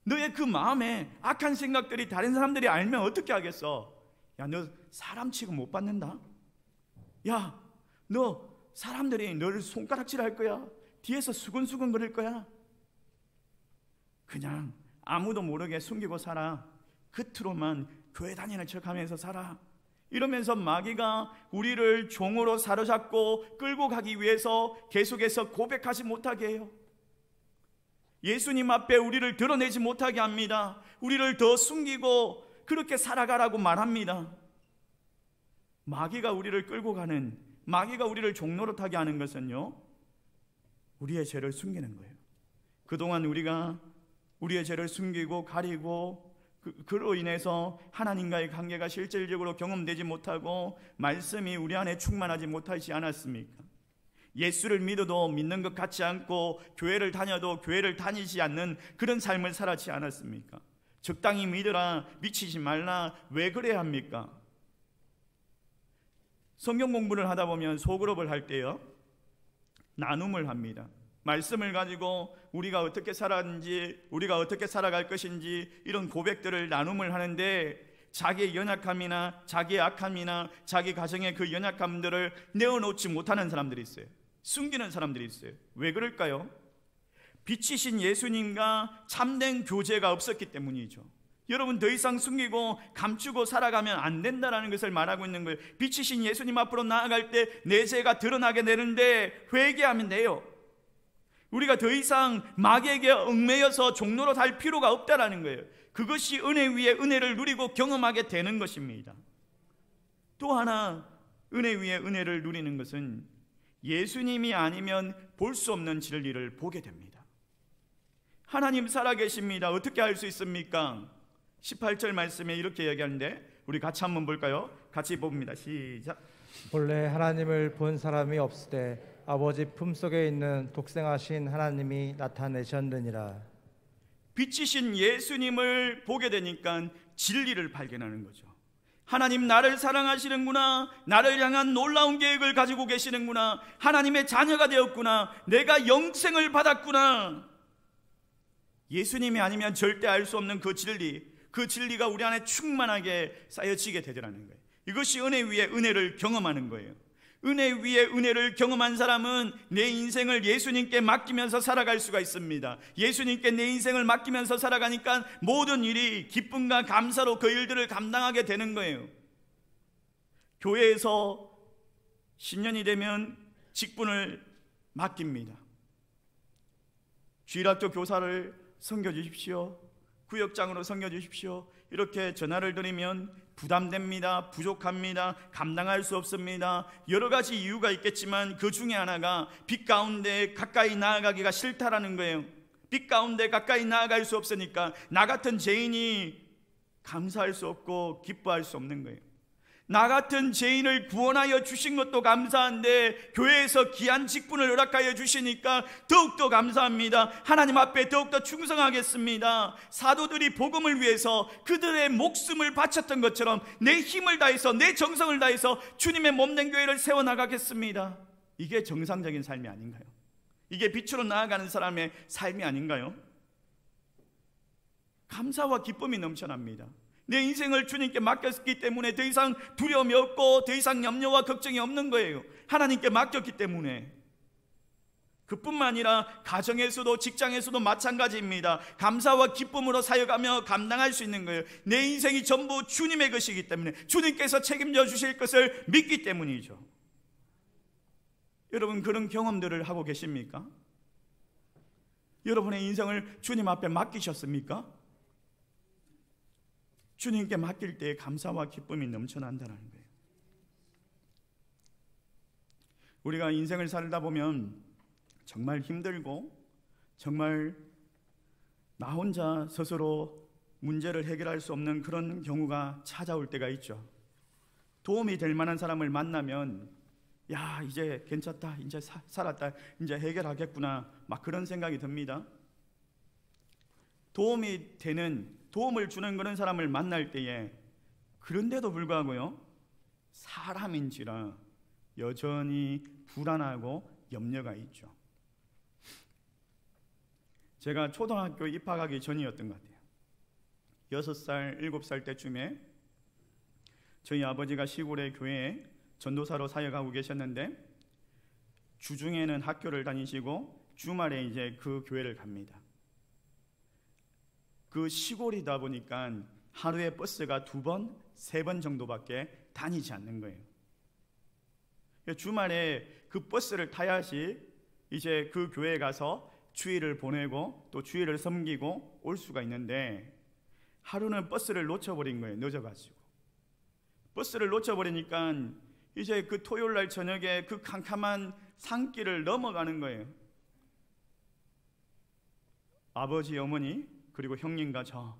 [SPEAKER 1] 너의 그 마음에 악한 생각들이 다른 사람들이 알면 어떻게 하겠어? 야, 너 사람 취급 못 받는다? 야, 너 사람들이 너를 손가락질 할 거야? 뒤에서 수근수근 거릴 거야? 그냥 아무도 모르게 숨기고 살아. 겉으로만 교회 다니는 척하면서 살아. 이러면서 마귀가 우리를 종으로 사로잡고 끌고 가기 위해서 계속해서 고백하지 못하게 해요. 예수님 앞에 우리를 드러내지 못하게 합니다. 우리를 더 숨기고 그렇게 살아가라고 말합니다. 마귀가 우리를 끌고 가는, 마귀가 우리를 종노릇하게 하는 것은요, 우리의 죄를 숨기는 거예요. 그동안 우리가 우리의 죄를 숨기고 가리고 그로 인해서 하나님과의 관계가 실질적으로 경험되지 못하고 말씀이 우리 안에 충만하지 못하지 않았습니까? 예수를 믿어도 믿는 것 같지 않고 교회를 다녀도 교회를 다니지 않는 그런 삶을 살았지 않았습니까? 적당히 믿으라, 미치지 말라, 왜 그래야 합니까? 성경 공부를 하다 보면 소그룹을 할 때요, 나눔을 합니다. 말씀을 가지고 우리가 어떻게 살았는지, 우리가 어떻게 살아갈 것인지 이런 고백들을 나눔을 하는데 자기의 연약함이나 자기의 악함이나 자기 가정의 그 연약함들을 내어놓지 못하는 사람들이 있어요. 숨기는 사람들이 있어요. 왜 그럴까요? 빛이신 예수님과 참된 교제가 없었기 때문이죠. 여러분, 더 이상 숨기고 감추고 살아가면 안 된다는 것을 말하고 있는 거예요. 빛이신 예수님 앞으로 나아갈 때 내 죄가 드러나게 되는데 회개하면 돼요. 우리가 더 이상 마귀에게 얽매여서 종로로 살 필요가 없다라는 거예요. 그것이 은혜 위에 은혜를 누리고 경험하게 되는 것입니다. 또 하나 은혜 위에 은혜를 누리는 것은 예수님이 아니면 볼 수 없는 진리를 보게 됩니다. 하나님 살아계십니다. 어떻게 알 수 있습니까? 18절 말씀에 이렇게 얘기하는데 우리 같이 한번 볼까요? 같이 봅니다. 시작.
[SPEAKER 2] 본래 하나님을 본 사람이 없을 때 아버지 품속에 있는 독생하신 하나님이 나타내셨느니라.
[SPEAKER 1] 빛이신 예수님을 보게 되니까 진리를 발견하는 거죠. 하나님 나를 사랑하시는구나, 나를 향한 놀라운 계획을 가지고 계시는구나, 하나님의 자녀가 되었구나, 내가 영생을 받았구나. 예수님이 아니면 절대 알 수 없는 그 진리, 그 진리가 우리 안에 충만하게 쌓여지게 되더라는 거예요. 이것이 은혜 위에 은혜를 경험하는 거예요. 은혜 위에 은혜를 경험한 사람은 내 인생을 예수님께 맡기면서 살아갈 수가 있습니다. 예수님께 내 인생을 맡기면서 살아가니까 모든 일이 기쁨과 감사로 그 일들을 감당하게 되는 거예요. 교회에서 신년이 되면 직분을 맡깁니다. 주일학교 교사를 섬겨주십시오, 구역장으로 섬겨주십시오, 이렇게 전화를 드리면 부담됩니다. 부족합니다. 감당할 수 없습니다. 여러 가지 이유가 있겠지만 그 중에 하나가 빛 가운데 가까이 나아가기가 싫다라는 거예요. 빛 가운데 가까이 나아갈 수 없으니까 나 같은 죄인이 감사할 수 없고 기뻐할 수 없는 거예요. 나 같은 죄인을 구원하여 주신 것도 감사한데 교회에서 귀한 직분을 허락하여 주시니까 더욱더 감사합니다. 하나님 앞에 더욱더 충성하겠습니다. 사도들이 복음을 위해서 그들의 목숨을 바쳤던 것처럼 내 힘을 다해서 내 정성을 다해서 주님의 몸된 교회를 세워나가겠습니다. 이게 정상적인 삶이 아닌가요? 이게 빛으로 나아가는 사람의 삶이 아닌가요? 감사와 기쁨이 넘쳐납니다. 내 인생을 주님께 맡겼기 때문에 더 이상 두려움이 없고 더 이상 염려와 걱정이 없는 거예요. 하나님께 맡겼기 때문에. 그뿐만 아니라 가정에서도 직장에서도 마찬가지입니다. 감사와 기쁨으로 사역하며 감당할 수 있는 거예요. 내 인생이 전부 주님의 것이기 때문에, 주님께서 책임져 주실 것을 믿기 때문이죠. 여러분, 그런 경험들을 하고 계십니까? 여러분의 인생을 주님 앞에 맡기셨습니까? 주님께 맡길 때 감사와 기쁨이 넘쳐난다는 거예요. 우리가 인생을 살다 보면 정말 힘들고 정말 나 혼자 스스로 문제를 해결할 수 없는 그런 경우가 찾아올 때가 있죠. 도움이 될 만한 사람을 만나면 야, 이제 괜찮다, 이제 살았다, 이제 해결하겠구나, 막 그런 생각이 듭니다. 도움이 되는, 도움을 주는 그런 사람을 만날 때에 그런데도 불구하고요, 사람인지라 여전히 불안하고 염려가 있죠. 제가 초등학교 입학하기 전이었던 것 같아요. 6살, 7살 때쯤에 저희 아버지가 시골의 교회에 전도사로 사역하고 계셨는데, 주중에는 학교를 다니시고 주말에 이제 그 교회를 갑니다. 그 시골이다 보니까 하루에 버스가 2번, 3번 정도밖에 다니지 않는 거예요. 주말에 그 버스를 타야지 이제 그 교회에 가서 주일을 보내고 또 주일을 섬기고 올 수가 있는데, 하루는 버스를 놓쳐버린 거예요. 늦어가지고. 버스를 놓쳐버리니까 이제 그 토요일날 저녁에 그 캄캄한 산길을 넘어가는 거예요. 아버지, 어머니, 그리고 형님과 저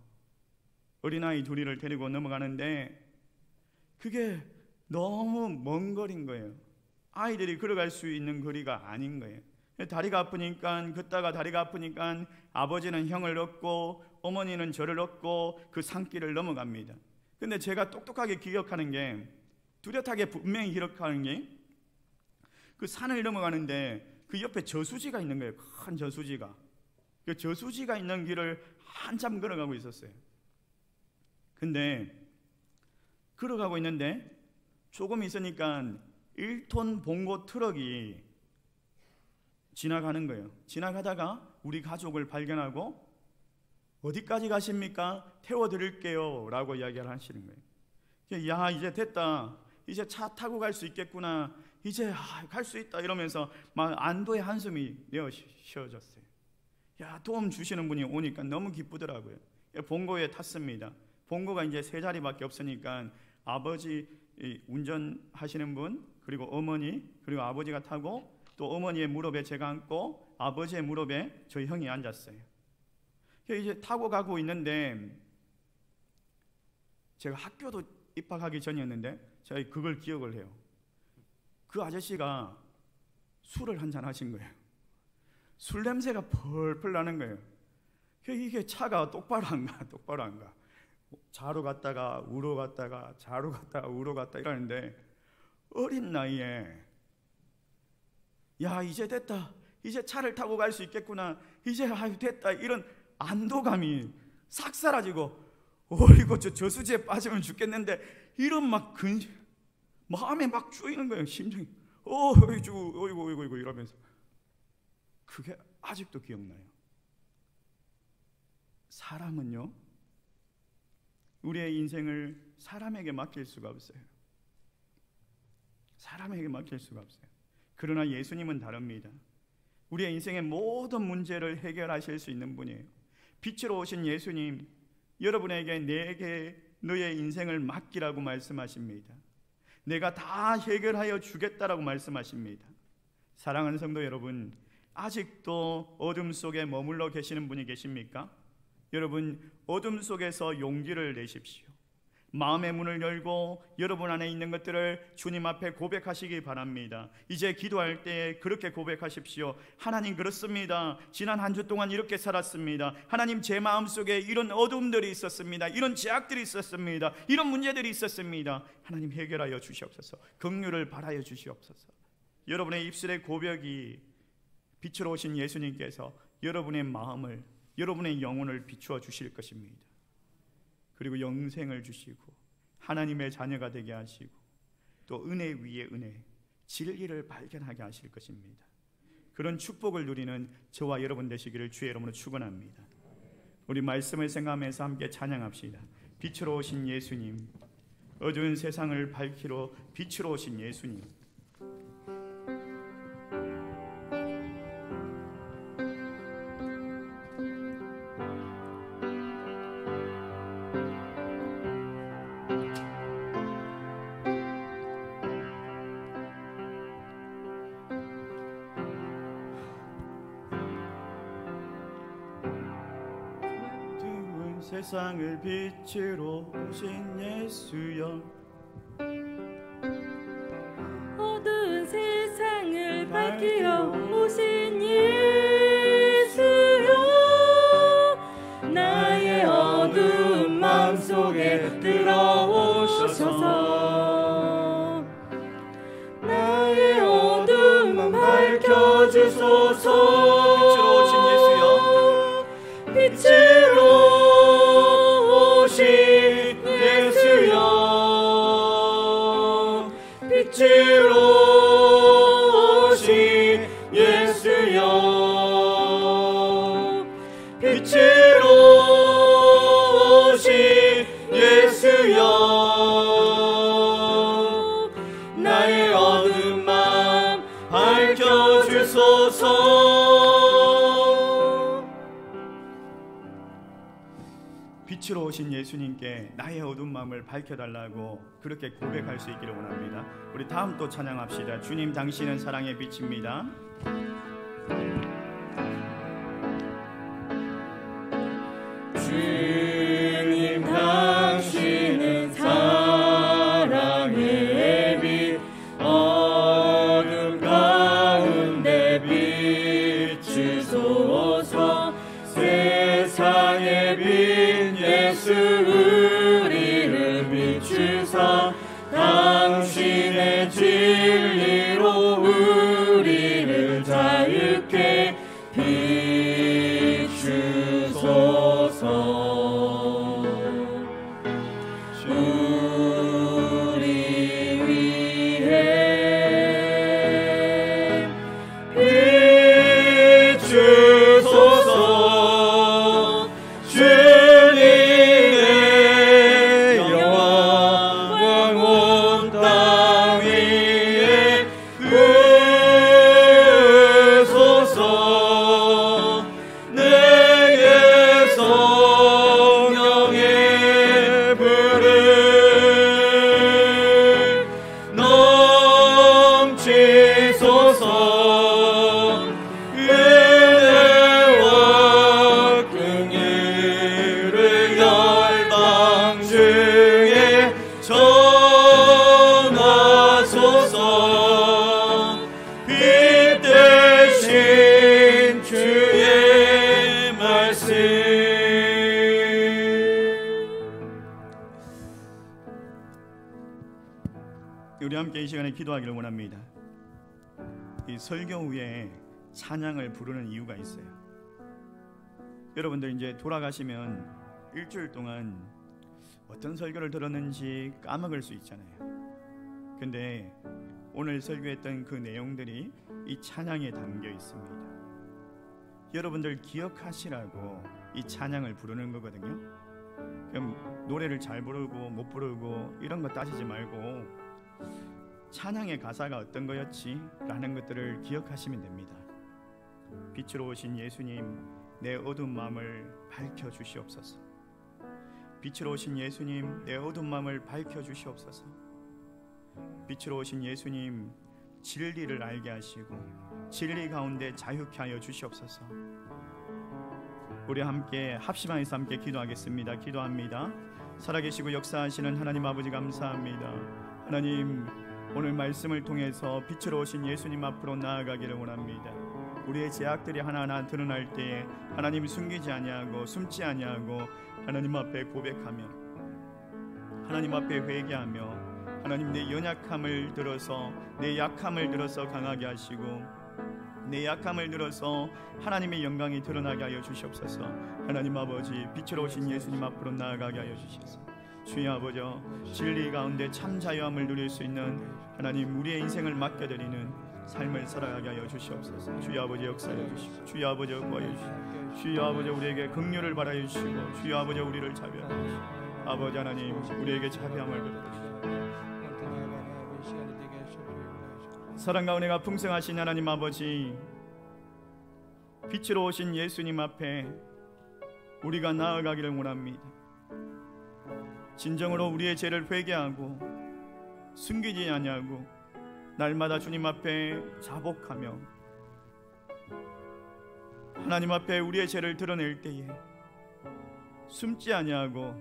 [SPEAKER 1] 어린아이 2을 데리고 넘어가는데 그게 너무 먼 거리인 거예요. 아이들이 걸어갈 수 있는 거리가 아닌 거예요. 다리가 아프니까, 걷다가 다리가 아프니까 아버지는 형을 얻고 어머니는 저를 얻고 그 산길을 넘어갑니다. 근데 제가 똑똑하게 기억하는 게, 뚜렷하게 분명히 기억하는 게, 그 산을 넘어가는데 그 옆에 저수지가 있는 거예요. 큰 저수지가. 그 저수지가 있는 길을 한참 걸어가고 있었어요. 근데 걸어가고 있는데 조금 있으니까 1톤 봉고 트럭이 지나가는 거예요. 지나가다가 우리 가족을 발견하고 어디까지 가십니까? 태워드릴게요 라고 이야기를 하시는 거예요. 야, 이제 됐다, 이제 차 타고 갈 수 있겠구나, 이제 갈 수 있다 이러면서 막 안도의 한숨이 쉬어졌어요. 야, 도움 주시는 분이 오니까 너무 기쁘더라고요. 봉고에 탔습니다. 봉고가 이제 3자리밖에 없으니까 아버지 운전하시는 분, 그리고 어머니, 그리고 아버지가 타고, 또 어머니의 무릎에 제가 앉고 아버지의 무릎에 저희 형이 앉았어요. 이제 타고 가고 있는데, 제가 학교도 입학하기 전이었는데 제가 그걸 기억을 해요. 그 아저씨가 술을 한잔 하신 거예요. 술 냄새가 펄펄 나는 거예요. 이게 차가 똑바로 안 가, 똑바로 안 가. 좌로 갔다가 우로 갔다가 좌로 갔다가 우로 갔다 이러는데, 어린 나이에 야, 이제 됐다, 이제 차를 타고 갈 수 있겠구나, 이제 됐다, 이런 안도감이 싹 사라지고, 어이구 저 저수지에 빠지면 죽겠는데, 이런 막 마음에 막 쪼이는 거예요. 심장이 어이구 이러면서. 그게 아직도 기억나요. 사람은요, 우리의 인생을 사람에게 맡길 수가 없어요. 사람에게 맡길 수가 없어요. 그러나 예수님은 다릅니다. 우리의 인생의 모든 문제를 해결하실 수 있는 분이에요. 빛으로 오신 예수님, 여러분에게 내게 너의 인생을 맡기라고 말씀하십니다. 내가 다 해결하여 주겠다라고 말씀하십니다. 사랑하는 성도 여러분, 아직도 어둠 속에 머물러 계시는 분이 계십니까? 여러분, 어둠 속에서 용기를 내십시오. 마음의 문을 열고 여러분 안에 있는 것들을 주님 앞에 고백하시기 바랍니다. 이제 기도할 때 그렇게 고백하십시오. 하나님, 그렇습니다. 지난 한 주 동안 이렇게 살았습니다. 하나님, 제 마음속에 이런 어둠들이 있었습니다. 이런 제약들이 있었습니다. 이런 문제들이 있었습니다. 하나님, 해결하여 주시옵소서. 긍휼을 바라여 주시옵소서. 여러분의 입술의 고백이 빛으로 오신 예수님께서 여러분의 마음을, 여러분의 영혼을 비추어 주실 것입니다. 그리고 영생을 주시고 하나님의 자녀가 되게 하시고, 또 은혜 위에 은혜, 진리를 발견하게 하실 것입니다. 그런 축복을 누리는 저와 여러분 되시기를 주의 이름으로 축원합니다. 우리 말씀을 생각하면서 함께 찬양합시다. 빛으로 오신 예수님, 어두운 세상을 밝히러 빛으로 오신 예수님. 세상을 빛으로 오신 예수여,
[SPEAKER 3] 어두운 세상을 밝히러 오신 예수여, 나의 어두운 마음속에 들어오셔서 나의 어두운 마음 밝혀주소서.
[SPEAKER 1] 빛으로 오신 예수여,
[SPEAKER 3] 빛으로 빛으로 오신 예수여, 빛으로 오신 예수여, 나의 어두운 마음 밝혀주소서.
[SPEAKER 1] 빛으로 오신 예수님께 나의 어두운 마음을 밝혀달라고 그렇게 고백할 수 있기를 원합니다. 우리 다음 또 찬양합시다. 주님 당신은 사랑의 빛입니다.
[SPEAKER 3] 주님 당신은 사랑의 빛, 어둠 가운데 비추소서. 세상의 빛 예수 우리를 비추사 당신의 진리로 우리를 자유케 비추소서. 우리 위해 비추소서. 주님의 영광 온 땅 위에 부으소서. 내게 성령의 불을 넘치소서. 은혜와 긍휼을 열방 중에 전하소서. 빛 대신 주의 말씀.
[SPEAKER 1] 우리 함께 이 시간에 기도하기를 원합니다. 이 설교 후에 찬양을 부르는 이유가 있어요. 여러분들 이제 돌아가시면 일주일 동안 어떤 설교를 들었는지 까먹을 수 있잖아요. 근데 오늘 설교했던 그 내용들이 이 찬양에 담겨 있습니다. 여러분들 기억하시라고 이 찬양을 부르는 거거든요. 그럼 노래를 잘 부르고 못 부르고 이런 거 따지지 말고 찬양의 가사가 어떤 거였지? 라는 것들을 기억하시면 됩니다. 빛으로 오신 예수님, 내 어두운 마음을 밝혀주시옵소서. 빛으로 오신 예수님, 내 어두운 마음을 밝혀주시옵소서. 빛으로 오신 예수님, 진리를 알게 하시고 진리 가운데 자유케 하여 주시옵소서. 우리 함께 합심하여서 함께 기도하겠습니다. 기도합니다. 살아계시고 역사하시는 하나님 아버지 감사합니다. 하나님, 오늘 말씀을 통해서 빛으로 오신 예수님 앞으로 나아가기를 원합니다. 우리의 죄악들이 하나하나 드러날 때에 하나님 숨기지 아니하고 숨지 아니하고 하나님 앞에 고백하며 하나님 앞에 회개하며 하나님 내 연약함을 들어서 내 약함을 들어서 강하게 하시고 내 약함을 들어서 하나님의 영광이 드러나게 하여 주시옵소서. 하나님 아버지, 빛으로 오신 예수님 앞으로 나아가게 하여 주시옵소서. 주여 아버지, 진리 가운데 참 자유함을 누릴 수 있는 하나님 우리의 인생을 맡겨드리는 삶을 살아가게 하여 주시옵소서. 주여 아버지 역사해 주시고, 주여 아버지 구하여 주시고, 주여 아버지 우리에게 긍휼을 바라여 주시고, 주여 아버지 우리를 자비하여 주시고, 아버지 하나님 우리에게 자비함을 베풀어 주시고, 사랑과 은혜가 풍성하신 하나님 아버지, 빛으로 오신 예수님 앞에 우리가 나아가기를 원합니다. 진정으로 우리의 죄를 회개하고 숨기지 아니하고 날마다 주님 앞에 자복하며 하나님 앞에 우리의 죄를 드러낼 때에 숨지 아니하고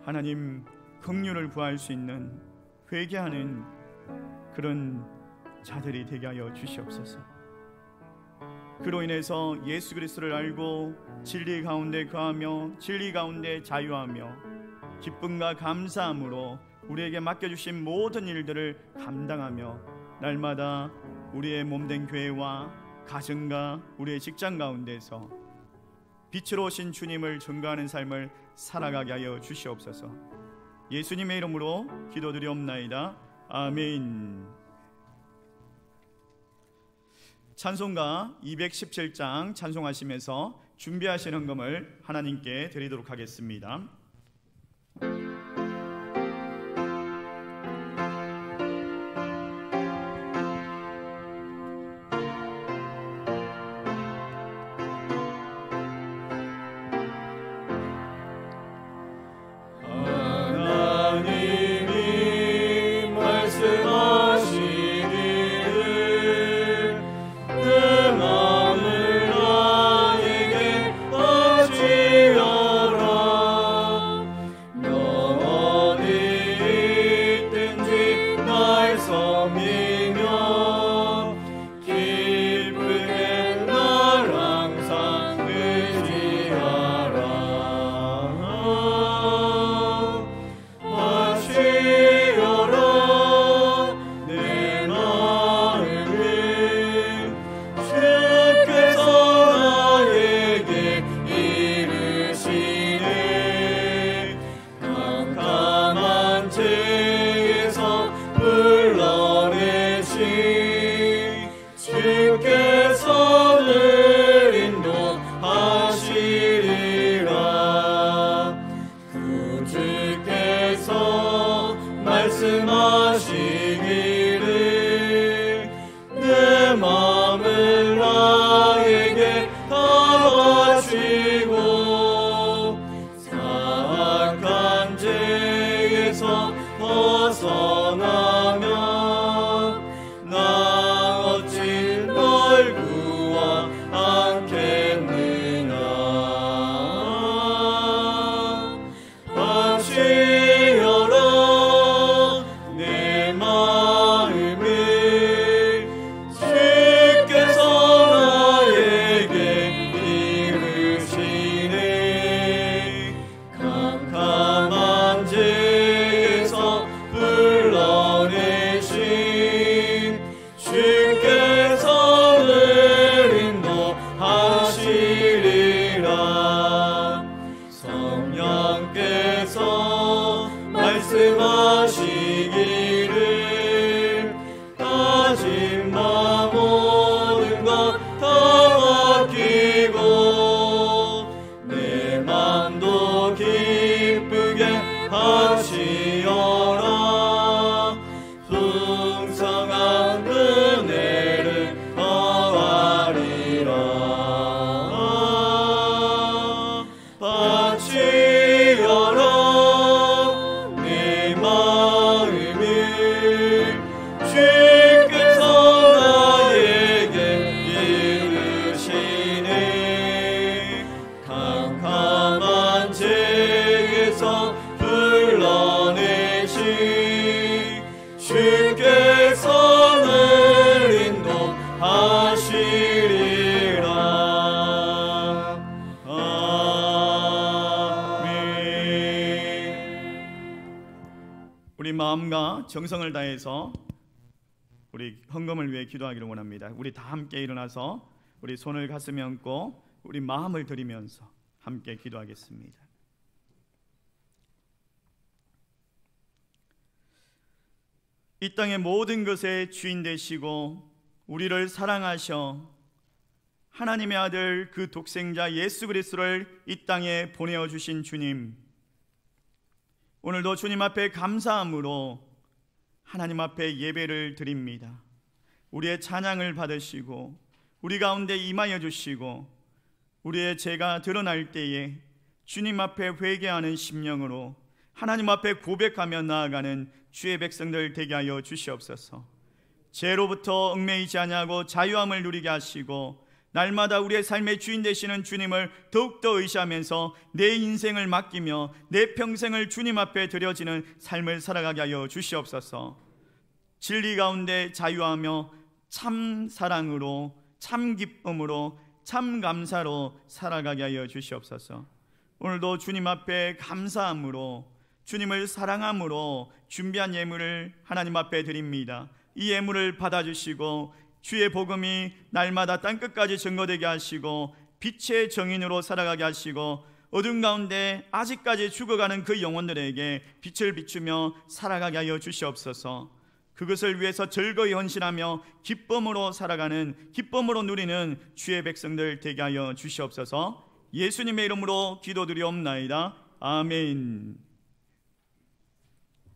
[SPEAKER 1] 하나님 긍휼을 구할 수 있는 회개하는 그런 자들이 되게 하여 주시옵소서. 그로 인해서 예수 그리스도를 알고 진리 가운데 거하며 진리 가운데 자유하며 기쁨과 감사함으로 우리에게 맡겨주신 모든 일들을 감당하며 날마다 우리의 몸된 교회와 가정과 우리의 직장 가운데서 빛으로 오신 주님을 증거하는 삶을 살아가게 하여 주시옵소서. 예수님의 이름으로 기도드리옵나이다. 아멘. 찬송가 217장 찬송하시면서 준비하신 헌금을 하나님께 드리도록 하겠습니다.
[SPEAKER 3] 말씀하시기를 내 마음을 나에게 다 바치고 사악한 죄에서 벗어나면 나 어찌 널 구하 않겠느냐. 바치어라 내 마음을 주께서 나에게 이르시네. 캄캄한 죄에서 불러내신 주께서 늘 인도하시리라. 성령께서 말씀하시기를 다진 마 모든 것 다 맡기고 내 맘도 기쁘게 하시어라. 풍성한 은혜를 더하리라. 바치어라 내 마음을 주께서 나에게 이르시네. 캄캄한 죄에서 불러내신 주께서 늘 인도하시리라. 아멘.
[SPEAKER 1] 우리 마음과 정성을 다해서 우리 헌금을 위해 기도하기를 원합니다. 우리 다 함께 일어나서 우리 손을 가슴에 얹고 우리 마음을 드리면서 함께 기도하겠습니다. 이 땅의 모든 것의 주인 되시고 우리를 사랑하셔 하나님의 아들 그 독생자 예수 그리스도를 이 땅에 보내어 주신 주님, 오늘도 주님 앞에 감사함으로 하나님 앞에 예배를 드립니다. 우리의 찬양을 받으시고 우리 가운데 임하여 주시고 우리의 죄가 드러날 때에 주님 앞에 회개하는 심령으로 하나님 앞에 고백하며 나아가는 주의 백성들 되게 하여 주시옵소서. 죄로부터 얽매이지 아니하고 자유함을 누리게 하시고 날마다 우리의 삶의 주인 되시는 주님을 더욱더 의지하면서 내 인생을 맡기며 내 평생을 주님 앞에 드려지는 삶을 살아가게 하여 주시옵소서. 진리 가운데 자유하며 참 사랑으로 참 기쁨으로 참 감사로 살아가게 하여 주시옵소서. 오늘도 주님 앞에 감사함으로 주님을 사랑함으로 준비한 예물을 하나님 앞에 드립니다. 이 예물을 받아주시고 주의 복음이 날마다 땅끝까지 증거되게 하시고 빛의 정인으로 살아가게 하시고 어둠 가운데 아직까지 죽어가는 그 영혼들에게 빛을 비추며 살아가게 하여 주시옵소서. 그것을 위해서 즐거이 헌신하며 기쁨으로 살아가는, 기쁨으로 누리는 주의 백성들 되게 하여 주시옵소서. 예수님의 이름으로 기도드리옵나이다. 아멘.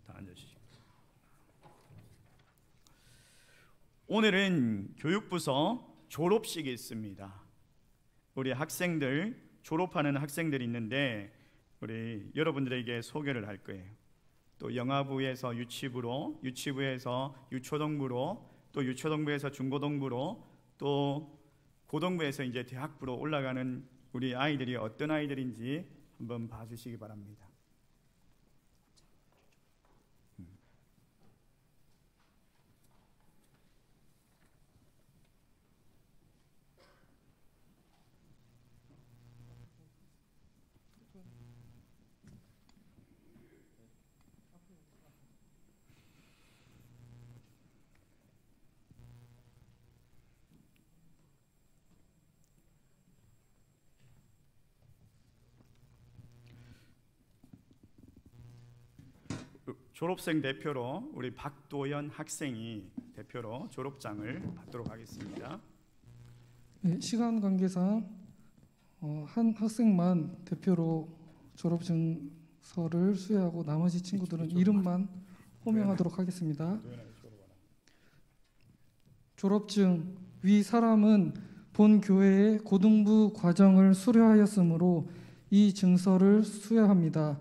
[SPEAKER 1] 다 앉으시죠. 오늘은 교육부서 졸업식이 있습니다. 우리 학생들, 졸업하는 학생들이 있는데 우리 여러분들에게 소개를 할 거예요. 또 영아부에서 유치부로, 유치부에서 유초등부로, 또 유초등부에서 중고등부로, 또 고등부에서 이제 대학부로 올라가는 우리 아이들이 어떤 아이들인지 한번 봐주시기 바랍니다. 졸업생 대표로 우리 박도연 학생이 대표로 졸업장을 받도록 하겠습니다.
[SPEAKER 4] 네, 시간 관계상 한 학생만 대표로 졸업증서를 수여하고 나머지 친구들은 이름만 호명하도록 하겠습니다. 졸업증 위 사람은 본 교회의 고등부 과정을 수료하였으므로 이 증서를 수여합니다.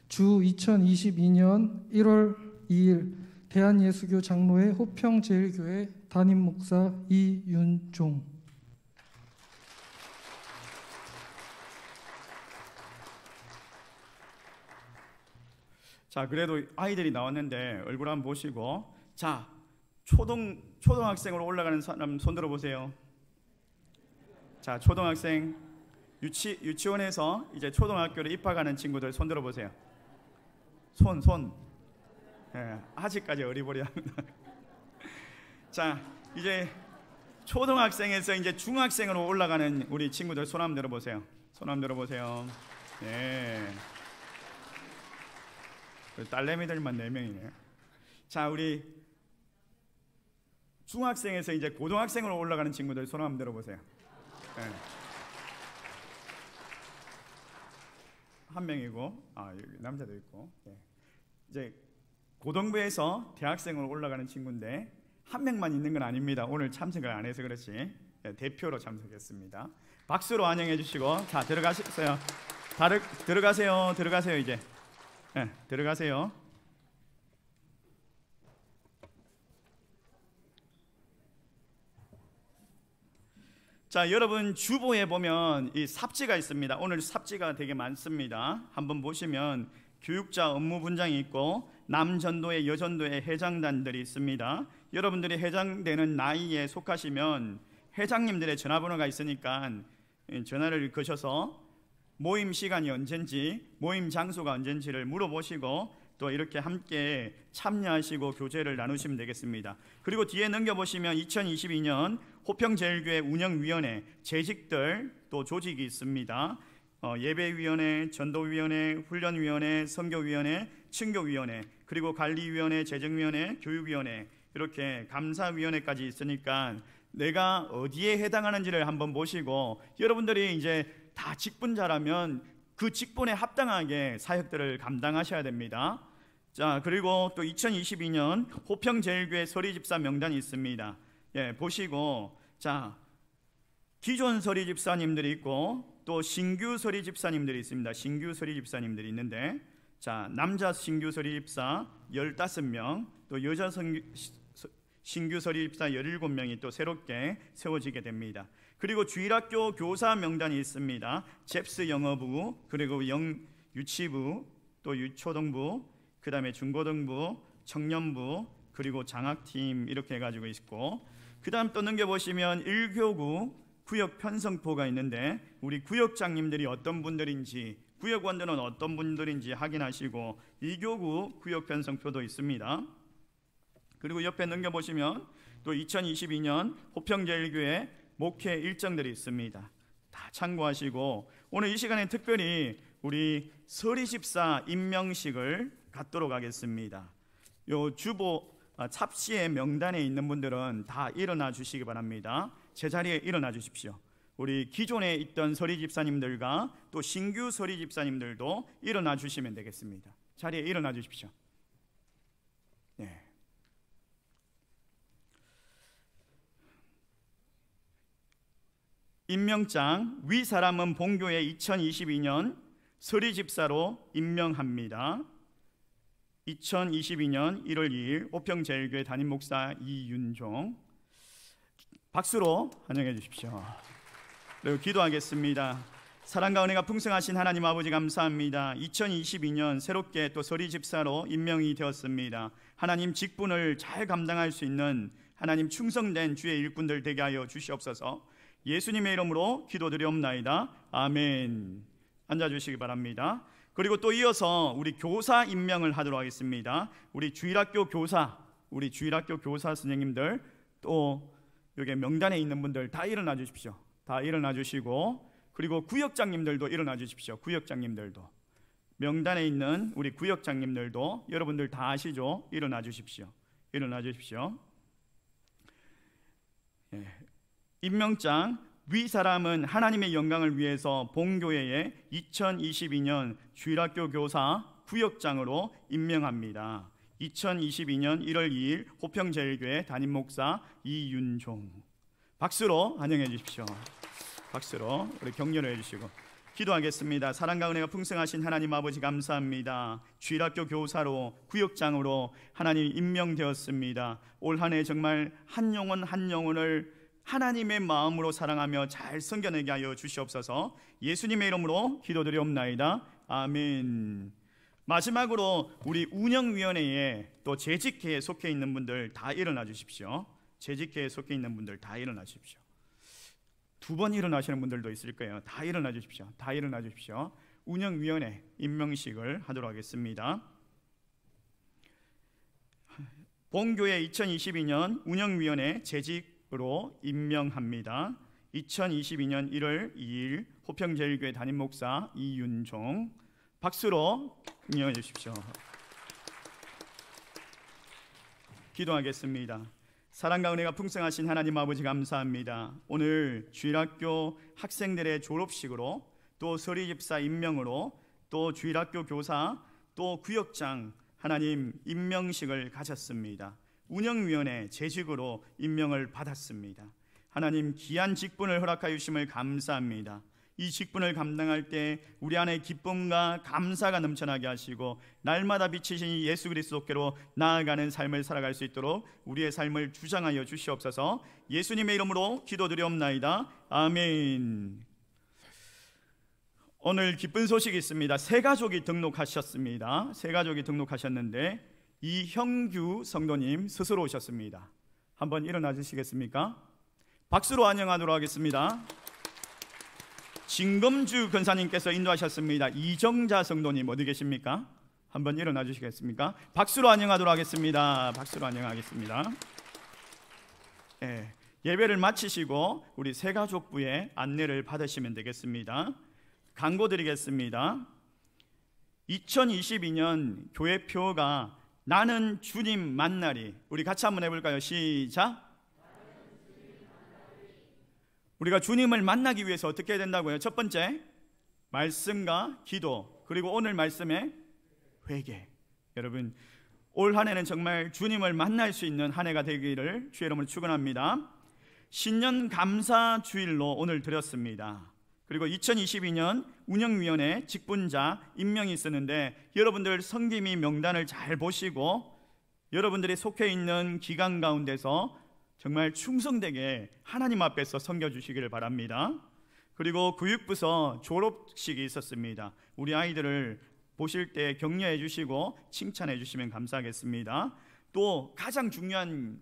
[SPEAKER 4] 주 2022년 1월 2일 대한예수교 장로회 호평제일교회 담임 목사 이윤종.
[SPEAKER 1] 자, 그래도 아이들이 나왔는데 얼굴 한번 보시고, 자, 초등학생으로 올라가는 사람 손 들어보세요. 자, 초등학생, 유치원에서 이제 초등학교로 입학하는 친구들 손 들어보세요. 손. 예, 아직까지 어리버리합니다. 자, 이제 초등학생에서 이제 중학생으로 올라가는 우리 친구들 손 한번 들어보세요. 손 한번 들어보세요. 네. 딸내미들만 4명이네. 자, 우리 중학생에서 이제 고등학생으로 올라가는 친구들 손 한번 들어보세요. 네. 한 명이고, 여기 남자도 있고. 네. 이제 고등부에서 대학생으로 올라가는 친구인데 한 명만 있는 건 아닙니다. 오늘 참석을 안 해서 그렇지. 네, 대표로 참석했습니다. 박수로 환영해 주시고, 자, 들어가세요. 들어가세요 이제. 네, 들어가세요. 자, 여러분 주보에 보면 이 삽지가 있습니다. 오늘 삽지가 되게 많습니다. 한번 보시면 교육자 업무 분장이 있고 남전도회, 여전도회 회장단들이 있습니다. 여러분들이 회장되는 나이에 속하시면 회장님들의 전화번호가 있으니까 전화를 거셔서 모임 시간이 언젠지, 모임 장소가 언젠지를 물어보시고 또 이렇게 함께 참여하시고 교제를 나누시면 되겠습니다. 그리고 뒤에 넘겨보시면 2022년 호평제일교회 운영위원회 재직들 또 조직이 있습니다. 예배위원회, 전도위원회, 훈련위원회, 선교위원회, 층교위원회, 그리고 관리위원회, 재정위원회, 교육위원회, 이렇게 감사위원회까지 있으니까 내가 어디에 해당하는지를 한번 보시고, 여러분들이 이제 다 직분자라면 그 직분에 합당하게 사역들을 감당하셔야 됩니다. 자, 그리고 또 2022년 호평제일교회 서리집사 명단이 있습니다. 보시고, 자, 기존 서리집사님들이 있고 또 신규 서리집사님들이 있습니다. 신규 서리집사님들이 있는데, 자, 남자 신규 서리집사 15명, 또 여자 신규 서리집사 17명이 또 새롭게 세워지게 됩니다. 그리고 주일학교 교사 명단이 있습니다. 잽스 영어부, 그리고 유치부, 또 유초등부, 그 다음에 중고등부, 청년부, 그리고 장학팀, 이렇게 해가지고 있고, 그 다음 또 넘겨보시면 1교구 구역 편성포가 있는데, 우리 구역장님들이 어떤 분들인지, 구역원들은 어떤 분들인지 확인하시고 2교구 구역 편성표도 있습니다. 그리고 옆에 넘겨보시면 또 2022년 호평제일교회 목회 일정들이 있습니다. 다 참고하시고, 오늘 이 시간에 특별히 우리 서리집사 임명식을 갖도록 하겠습니다. 요 주보 찹시의 명단에 있는 분들은 다 일어나 주시기 바랍니다. 제자리에 일어나 주십시오. 우리 기존에 있던 서리집사님들과 또 신규 서리집사님들도 일어나 주시면 되겠습니다. 자리에 일어나 주십시오. 네. 임명장, 위 사람은 본교회 2022년 서리집사로 임명합니다. 2022년 1월 2일 호평제일교회 담임목사 이윤종. 박수로 환영해 주십시오. 그리고 기도하겠습니다. 사랑과 은혜가 풍성하신 하나님 아버지, 감사합니다. 2022년 새롭게 또 서리집사로 임명이 되었습니다. 하나님 직분을 잘 감당할 수 있는 하나님 충성된 주의 일꾼들 되게 하여 주시옵소서. 예수님의 이름으로 기도드리옵나이다. 아멘. 앉아주시기 바랍니다. 그리고 또 이어서 우리 교사 임명을 하도록 하겠습니다. 우리 주일학교 교사 선생님들, 또 여기 명단에 있는 분들 다 일어나 주십시오. 다 일어나 주시고, 그리고 구역장님들도 일어나 주십시오. 구역장님들도, 명단에 있는 우리 구역장님들도 여러분들 다 아시죠? 일어나 주십시오. 일어나 주십시오. 예. 임명장, 위 사람은 하나님의 영광을 위해서 본교회에 2022년 주일학교 교사 구역장으로 임명합니다. 2022년 1월 2일 호평제일교회 담임목사 이윤종. 박수로 환영해 주십시오. 박수로 우리 격려를 해주시고 기도하겠습니다. 사랑과 은혜가 풍성하신 하나님 아버지, 감사합니다. 주일학교 교사로 구역장으로 하나님 임명되었습니다. 올 한 해 정말 한 영혼 한 영혼을 하나님의 마음으로 사랑하며 잘 섬겨내게 하여 주시옵소서. 예수님의 이름으로 기도드리옵나이다. 아멘. 마지막으로 우리 운영위원회에 또 재직회에 속해 있는 분들 다 일어나 주십시오. 재직회에 속해 있는 분들 다 일어나 주십시오. 두 번 일어나시는 분들도 있을 거예요. 다 일어나 주십시오. 다 일어나 주십시오. 운영위원회 임명식을 하도록 하겠습니다. 본교회 2022년 운영위원회 재직으로 임명합니다. 2022년 1월 2일 호평제일교회 담임목사 이윤종. 박수로 임명해 주십시오. 기도하겠습니다. 사랑과 은혜가 풍성하신 하나님 아버지, 감사합니다. 오늘 주일학교 학생들의 졸업식으로, 또 서리집사 임명으로, 또 주일학교 교사, 또 구역장 하나님 임명식을 가졌습니다. 운영위원회 재직으로 임명을 받았습니다. 하나님 귀한 직분을 허락하여 주심을 감사합니다. 이 직분을 감당할 때 우리 안에 기쁨과 감사가 넘쳐나게 하시고 날마다 비치신 예수 그리스도께로 나아가는 삶을 살아갈 수 있도록 우리의 삶을 주장하여 주시옵소서. 예수님의 이름으로 기도드리옵나이다. 아멘. 오늘 기쁜 소식이 있습니다. 새 가족이 등록하셨습니다. 새 가족이 등록하셨는데 이형규 성도님 스스로 오셨습니다. 한번 일어나 주시겠습니까? 박수로 환영하도록 하겠습니다. 진검주 권사님께서 인도하셨습니다. 이정자 성도님 어디 계십니까? 한번 일어나 주시겠습니까? 박수로 환영하도록 하겠습니다. 박수로 환영하겠습니다. 예배를 마치시고 우리 새가족부의 안내를 받으시면 되겠습니다. 광고 드리겠습니다. 2022년 교회표가 나는 주님 만나리. 우리 같이 한번 해볼까요? 시작. 우리가 주님을 만나기 위해서 어떻게 해야 된다고요? 첫 번째, 말씀과 기도, 그리고 오늘 말씀의 회개. 여러분, 올 한 해는 정말 주님을 만날 수 있는 한 해가 되기를 주의 이름으로 축원합니다. 신년 감사 주일로 오늘 드렸습니다. 그리고 2022년 운영위원회 직분자 임명이 있었는데 여러분들 성김이 명단을 잘 보시고 여러분들이 속해 있는 기관 가운데서 정말 충성되게 하나님 앞에서 섬겨주시기를 바랍니다. 그리고 교육부서 졸업식이 있었습니다. 우리 아이들을 보실 때 격려해 주시고 칭찬해 주시면 감사하겠습니다. 또 가장 중요한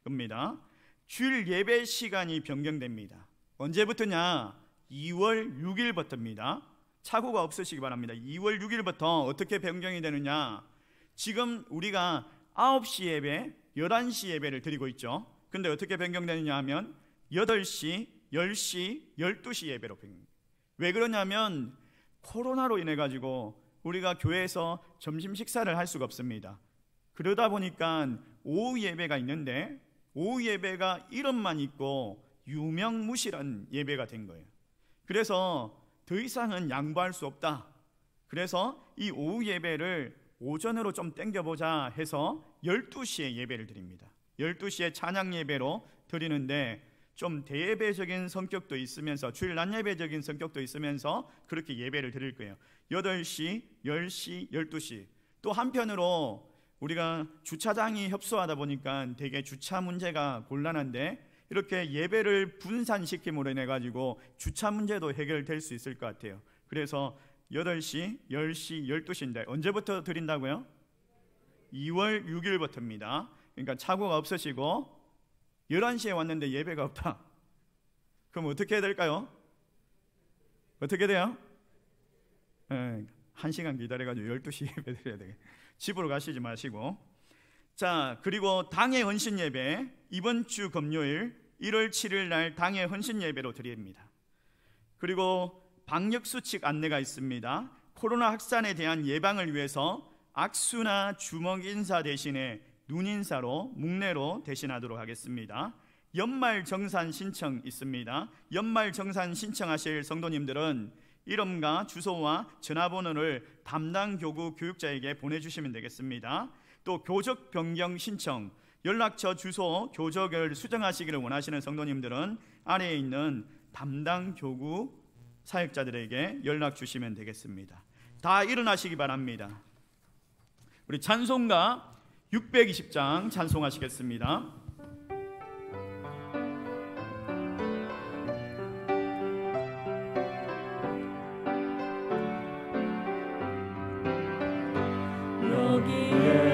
[SPEAKER 1] 겁니다. 주일 예배 시간이 변경됩니다. 언제부터냐? 2월 6일부터입니다. 착오가 없으시기 바랍니다. 2월 6일부터 어떻게 변경이 되느냐? 지금 우리가 9시 예배, 11시 예배를 드리고 있죠. 근데 어떻게 변경되느냐 하면 8시, 10시, 12시 예배로 변경됩니다. 왜 그러냐면 코로나로 인해 가지고 우리가 교회에서 점심 식사를 할 수가 없습니다. 그러다 보니까 오후 예배가 있는데 오후 예배가 이름만 있고 유명무실한 예배가 된 거예요. 그래서 더 이상은 양보할 수 없다. 그래서 이 오후 예배를 오전으로 좀 땡겨보자 해서 12시에 예배를 드립니다. 12시에 찬양 예배로 드리는데 좀 대예배적인 성격도 있으면서 주일 낮 예배적인 성격도 있으면서 그렇게 예배를 드릴 거예요. 8시, 10시, 12시. 또 한편으로 우리가 주차장이 협소하다 보니까 되게 주차 문제가 곤란한데 이렇게 예배를 분산시킴으로 인해 가지고 주차 문제도 해결될 수 있을 것 같아요. 그래서 8시, 10시, 12시인데 언제부터 드린다고요? 2월 6일부터입니다. 그러니까 착오가 없으시고 11시에 왔는데 예배가 없다. 그럼 어떻게 해야 될까요? 어떻게 돼요? 1시간 기다려가지고 12시 예배 드려야 되겠다. 집으로 가시지 마시고. 자, 그리고 당의 헌신 예배 이번 주 금요일 1월 7일 날 당의 헌신 예배로 드립니다. 그리고 방역수칙 안내가 있습니다. 코로나 확산에 대한 예방을 위해서 악수나 주먹 인사 대신에 눈인사로 묵례로 대신하도록 하겠습니다. 연말 정산 신청 있습니다. 연말 정산 신청하실 성도님들은 이름과 주소와 전화번호를 담당 교구 교육자에게 보내주시면 되겠습니다. 또 교적 변경 신청, 연락처 주소 교적을 수정하시기를 원하시는 성도님들은 아래에 있는 담당 교구 사역자들에게 연락 주시면 되겠습니다. 다 일어나시기 바랍니다. 우리 찬송가 620장 찬송하시겠습니다.
[SPEAKER 3] 여기에